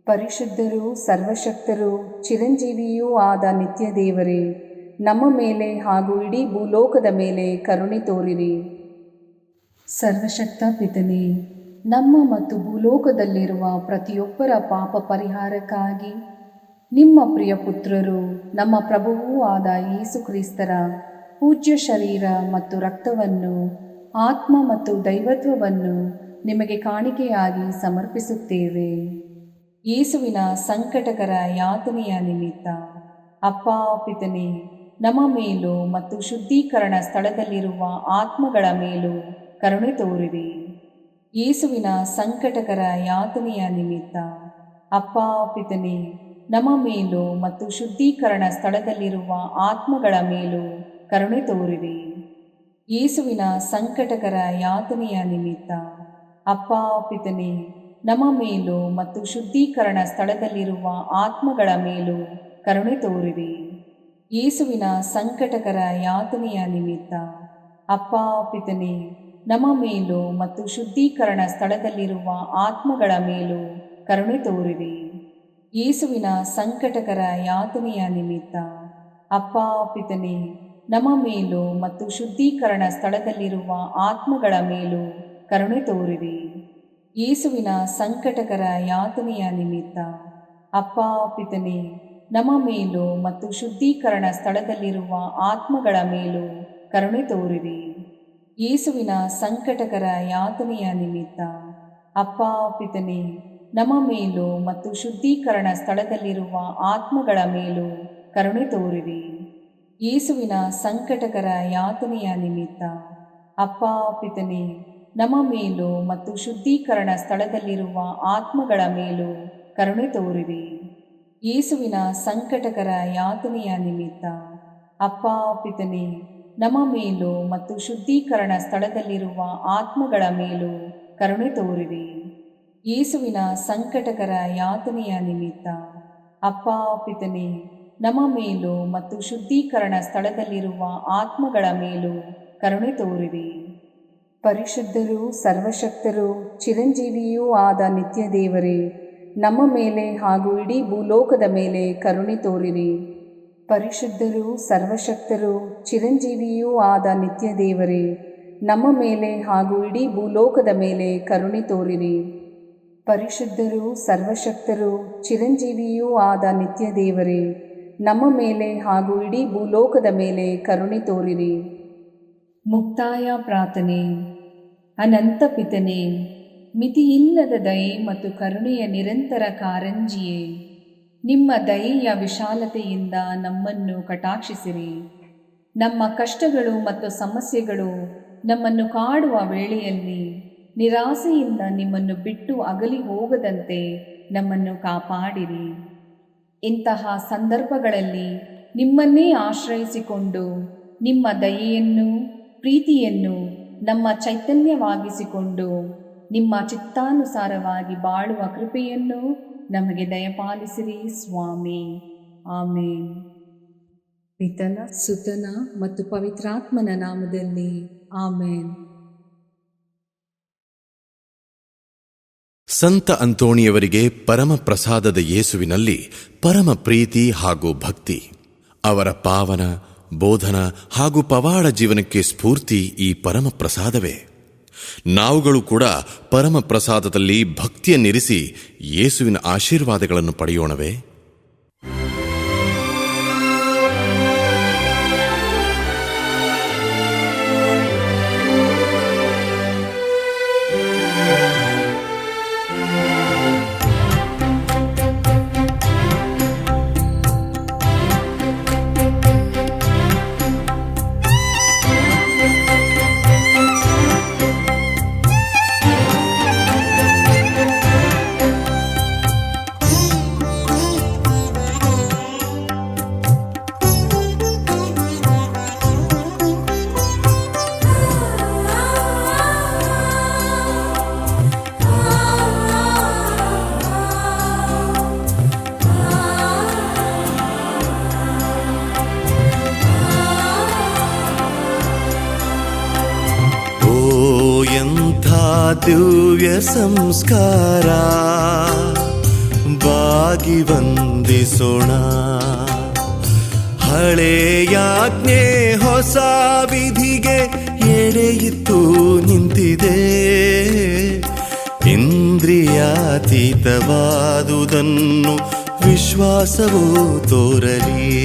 ಪರಿಶುದ್ಧರೂ ಸರ್ವಶಕ್ತರೂ ಚಿರಂಜೀವಿಯೂ ಆದ ನಿತ್ಯ ದೇವರೇ, ನಮ್ಮ ಮೇಲೆ ಹಾಗೂ ಇಡೀ ಭೂಲೋಕದ ಮೇಲೆ ಕರುಣೆ ತೋರಿರಿ. ಸರ್ವಶಕ್ತ ಪಿತನೇ, ನಮ್ಮ ಮತ್ತು ಭೂಲೋಕದಲ್ಲಿರುವ ಪ್ರತಿಯೊಬ್ಬರ ಪಾಪ ಪರಿಹಾರಕ್ಕಾಗಿ ನಿಮ್ಮ ಪ್ರಿಯ ಪುತ್ರರು, ನಮ್ಮ ಪ್ರಭುವೂ ಆದ ಯೇಸು ಕ್ರಿಸ್ತರ ಪೂಜ್ಯ ಶರೀರ ಮತ್ತು ರಕ್ತವನ್ನು, ಆತ್ಮ ಮತ್ತು ದೈವತ್ವವನ್ನು ನಿಮಗೆ ಕಾಣಿಕೆಯಾಗಿ ಸಮರ್ಪಿಸುತ್ತೇವೆ. ಯೇಸುವಿನ ಸಂಕಟಕರ ಯಾತನೆಯ ನಿಮಿತ್ತ ಅಪ್ಪ ಪಿತನೇ, ನಮ್ಮ ಮೇಲೂ ಮತ್ತು ಶುದ್ಧೀಕರಣ ಸ್ಥಳದಲ್ಲಿರುವ ಆತ್ಮಗಳ ಮೇಲೂ ಕರುಣೆ ತೋರಿರಿ. ಯೇಸುವಿನ ಸಂಕಟಕರ ಯಾತನೆಯ ನಿಮಿತ್ತ ಅಪ್ಪ ಪಿತನೇ, ನಮ್ಮ ಮೇಲೂ ಮತ್ತು ಶುದ್ಧೀಕರಣ ಸ್ಥಳದಲ್ಲಿರುವ ಆತ್ಮಗಳ ಮೇಲೂ ಕರುಣೆ ತೋರಿರಿ. ಯೇಸುವಿನ ಸಂಕಟಕರ ಯಾತನೆಯ ನಿಮಿತ್ತ ಅಪ್ಪ ಪಿತನೇ, ನಮ್ಮ ಮೇಲೂ ಮತ್ತು ಶುದ್ಧೀಕರಣ ಸ್ಥಳದಲ್ಲಿರುವ ಆತ್ಮಗಳ ಮೇಲೂ ಕರುಣೆ ತೋರಿರಿ. ಯೇಸುವಿನ ಸಂಕಟಕರ ಯಾತನೆಯ ನಿಮಿತ್ತ ಅಪ್ಪ ಪಿತನೇ, ನಮ್ಮ ಮೇಲೂ ಮತ್ತು ಶುದ್ಧೀಕರಣ ಸ್ಥಳದಲ್ಲಿರುವ ಆತ್ಮಗಳ ಮೇಲೂ ಕರುಣೆ ತೋರಿರಿ. ಯೇಸುವಿನ ಸಂಕಟಕರ ಯಾತನೆಯ ನಿಮಿತ್ತ ಅಪ್ಪ ಪಿತನೇ, ನಮ್ಮ ಮೇಲೂ ಮತ್ತು ಶುದ್ಧೀಕರಣ ಸ್ಥಳದಲ್ಲಿರುವ ಆತ್ಮಗಳ ಮೇಲೂ ಕರುಣೆ ತೋರಿರಿ. ಯೇಸುವಿನ ಸಂಕಟಕರ ಯಾತನೆಯ ನಿಮಿತ್ತ ಅಪ್ಪ ಪಿತನೇ, ನಮ್ಮ ಮೇಲೂ ಮತ್ತು ಶುದ್ಧೀಕರಣ ಸ್ಥಳದಲ್ಲಿರುವ ಆತ್ಮಗಳ ಮೇಲೂ ಕರುಣೆ ತೋರಿರಿ. ಯೇಸುವಿನ ಸಂಕಟಕರ ಯಾತನೆಯ ನಿಮಿತ್ತ ಅಪ್ಪ ಪಿತನೇ, ನಮ್ಮ ಮೇಲೂ ಮತ್ತು ಶುದ್ಧೀಕರಣ ಸ್ಥಳದಲ್ಲಿರುವ ಆತ್ಮಗಳ ಮೇಲೂ ಕರುಣೆ ತೋರಿರಿ. ಯೇಸುವಿನ ಸಂಕಟಕರ ಯಾತನೆಯ ನಿಮಿತ್ತ ಅಪ್ಪ ಪಿತನೇ, ನಮ್ಮ ಮೇಲೂ ಮತ್ತು ಶುದ್ಧೀಕರಣ ಸ್ಥಳದಲ್ಲಿರುವ ಆತ್ಮಗಳ ಮೇಲೂ ಕರುಣೆ ತೋರಿರಿ. ಯೇಸುವಿನ ಸಂಕಟಕರ ಯಾತನೆಯ ನಿಮಿತ್ತ ಅಪ್ಪ ಪಿತನೇ, ನಮ್ಮ ಮೇಲೂ ಮತ್ತು ಶುದ್ಧೀಕರಣ ಸ್ಥಳದಲ್ಲಿರುವ ಆತ್ಮಗಳ ಮೇಲೂ ಕರುಣೆ ತೋರಿರಿ. ಯೇಸುವಿನ ಸಂಕಟಕರ ಯಾತನೆಯ ನಿಮಿತ್ತ ಅಪ್ಪ ಪಿತನೇ, ನಮ್ಮ ಮೇಲೂ ಮತ್ತು ಶುದ್ಧೀಕರಣ ಸ್ಥಳದಲ್ಲಿರುವ ಆತ್ಮಗಳ ಮೇಲೂ ಕರುಣೆ ತೋರಿರಿ. ಪರಿಶುದ್ಧರೂ ಸರ್ವಶಕ್ತರೂ ಚಿರಂಜೀವಿಯೂ ಆದ ನಿತ್ಯ ದೇವರೇ, ನಮ್ಮ ಮೇಲೆ ಹಾಗೂ ಇಡೀ ಭೂಲೋಕದ ಮೇಲೆ ಕರುಣೆ ತೋರಿರಿ. ಪರಿಶುದ್ಧರೂ ಸರ್ವಶಕ್ತರೂ ಚಿರಂಜೀವಿಯೂ ಆದ ನಿತ್ಯ ದೇವರೇ, ನಮ್ಮ ಮೇಲೆ ಹಾಗೂ ಇಡೀ ಭೂಲೋಕದ ಮೇಲೆ ಕರುಣೆ ತೋರಿರಿ. ಪರಿಶುದ್ಧರೂ ಸರ್ವಶಕ್ತರೂ ಚಿರಂಜೀವಿಯೂ ಆದ ನಿತ್ಯ ದೇವರೇ, ನಮ್ಮ ಮೇಲೆ ಹಾಗೂ ಇಡೀ ಭೂಲೋಕದ ಮೇಲೆ ಕರುಣೆ ತೋರಿರಿ. ಮುಕ್ತಾಯ ಪ್ರಾರ್ಥನೆ. ಅನಂತ ಪಿತನೇ, ಮಿತಿಯಿಲ್ಲದ ದಯೆ ಮತ್ತು ಕರುಣೆಯ ನಿರಂತರ ಕಾರಂಜಿಯೇ, ನಿಮ್ಮ ದಯೆಯ ವಿಶಾಲತೆಯಿಂದ ನಮ್ಮನ್ನು ಕಟಾಕ್ಷಿಸಿರಿ. ನಮ್ಮ ಕಷ್ಟಗಳು ಮತ್ತು ಸಮಸ್ಯೆಗಳು ನಮ್ಮನ್ನು ಕಾಡುವ ವೇಳೆಯಲ್ಲಿ ನಿರಾಸೆಯಿಂದ ನಿಮ್ಮನ್ನು ಬಿಟ್ಟು ಅಗಲಿ ಹೋಗದಂತೆ ನಮ್ಮನ್ನು ಕಾಪಾಡಿರಿ. ಇಂತಹ ಸಂದರ್ಭಗಳಲ್ಲಿ ನಿಮ್ಮನ್ನೇ ಆಶ್ರಯಿಸಿಕೊಂಡು ನಿಮ್ಮ ದಯೆಯನ್ನು ಪ್ರೀತಿಯನ್ನು ನಮ್ಮ ಚೈತನ್ಯವಾಗಿಸಿಕೊಂಡು ನಿಮ್ಮ ಚಿತ್ತಾನುಸಾರವಾಗಿ ಬಾಳುವ ಕೃಪೆಯನ್ನು ನಮಗೆ ದಯಪಾಲಿಸಿರಿ ಸ್ವಾಮಿ. ಆಮೇನ್. ಪಿತನ ಸುತನ ಮತ್ತು ಪವಿತ್ರಾತ್ಮನ ನಾಮದಲ್ಲಿ ಆಮೇನ್. ಸಂತ ಅಂತೋಣಿಯವರಿಗೆ ಪರಮ ಪ್ರಸಾದದ ಯೇಸುವಿನಲ್ಲಿ ಪರಮ ಪ್ರೀತಿ ಹಾಗೂ ಭಕ್ತಿ. ಅವರ ಪಾವನ ಬೋಧನ ಹಾಗೂ ಪವಾಡ ಜೀವನಕ್ಕೆ ಸ್ಫೂರ್ತಿ ಈ ಪರಮ ಪ್ರಸಾದವೇ. ನಾವುಗಳು ಕೂಡ ಪರಮ ಪ್ರಸಾದದಲ್ಲಿ ಭಕ್ತಿಯನ್ನಿರಿಸಿ ಯೇಸುವಿನ ಆಶೀರ್ವಾದಗಳನ್ನು ಪಡೆಯೋಣವೇ? ದಿವ್ಯ ಸಂಸ್ಕಾರ ಬಾಗಿ ವಂದಿಸೋಣ. ಹಳೆಯಾಜ್ಞೆ ಹೊಸ ವಿಧಿಗೆ ಎಡೆಯಿತ್ತು ನಿಂತಿದೆ. ಇಂದ್ರಿಯಾತೀತವಾದುದನ್ನು ವಿಶ್ವಾಸವೂ ತೋರಲಿ.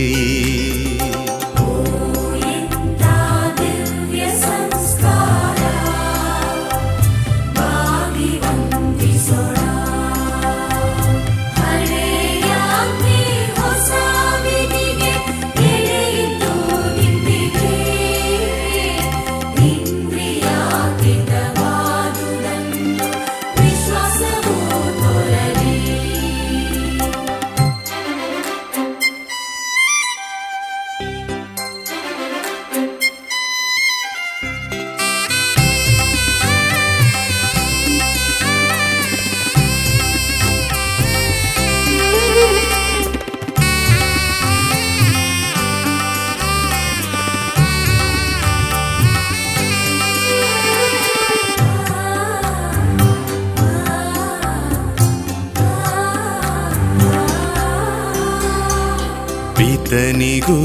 ಪಿತನಿಗೂ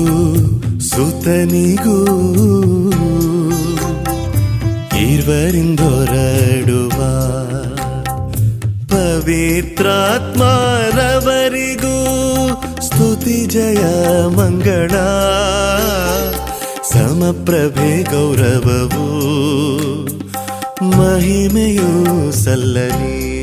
ಸುತನಿಗೂ ಇರುವರಿಂದೊರಡುವ ಪವಿತ್ರಾತ್ಮರವರಿಗೂ ಸ್ತುತಿ ಜಯ ಮಂಗಳ. ಸಮಪ್ರಭೆ ಗೌರವವು ಮಹಿಮೆಯೂ ಸಲ್ಲಲಿ.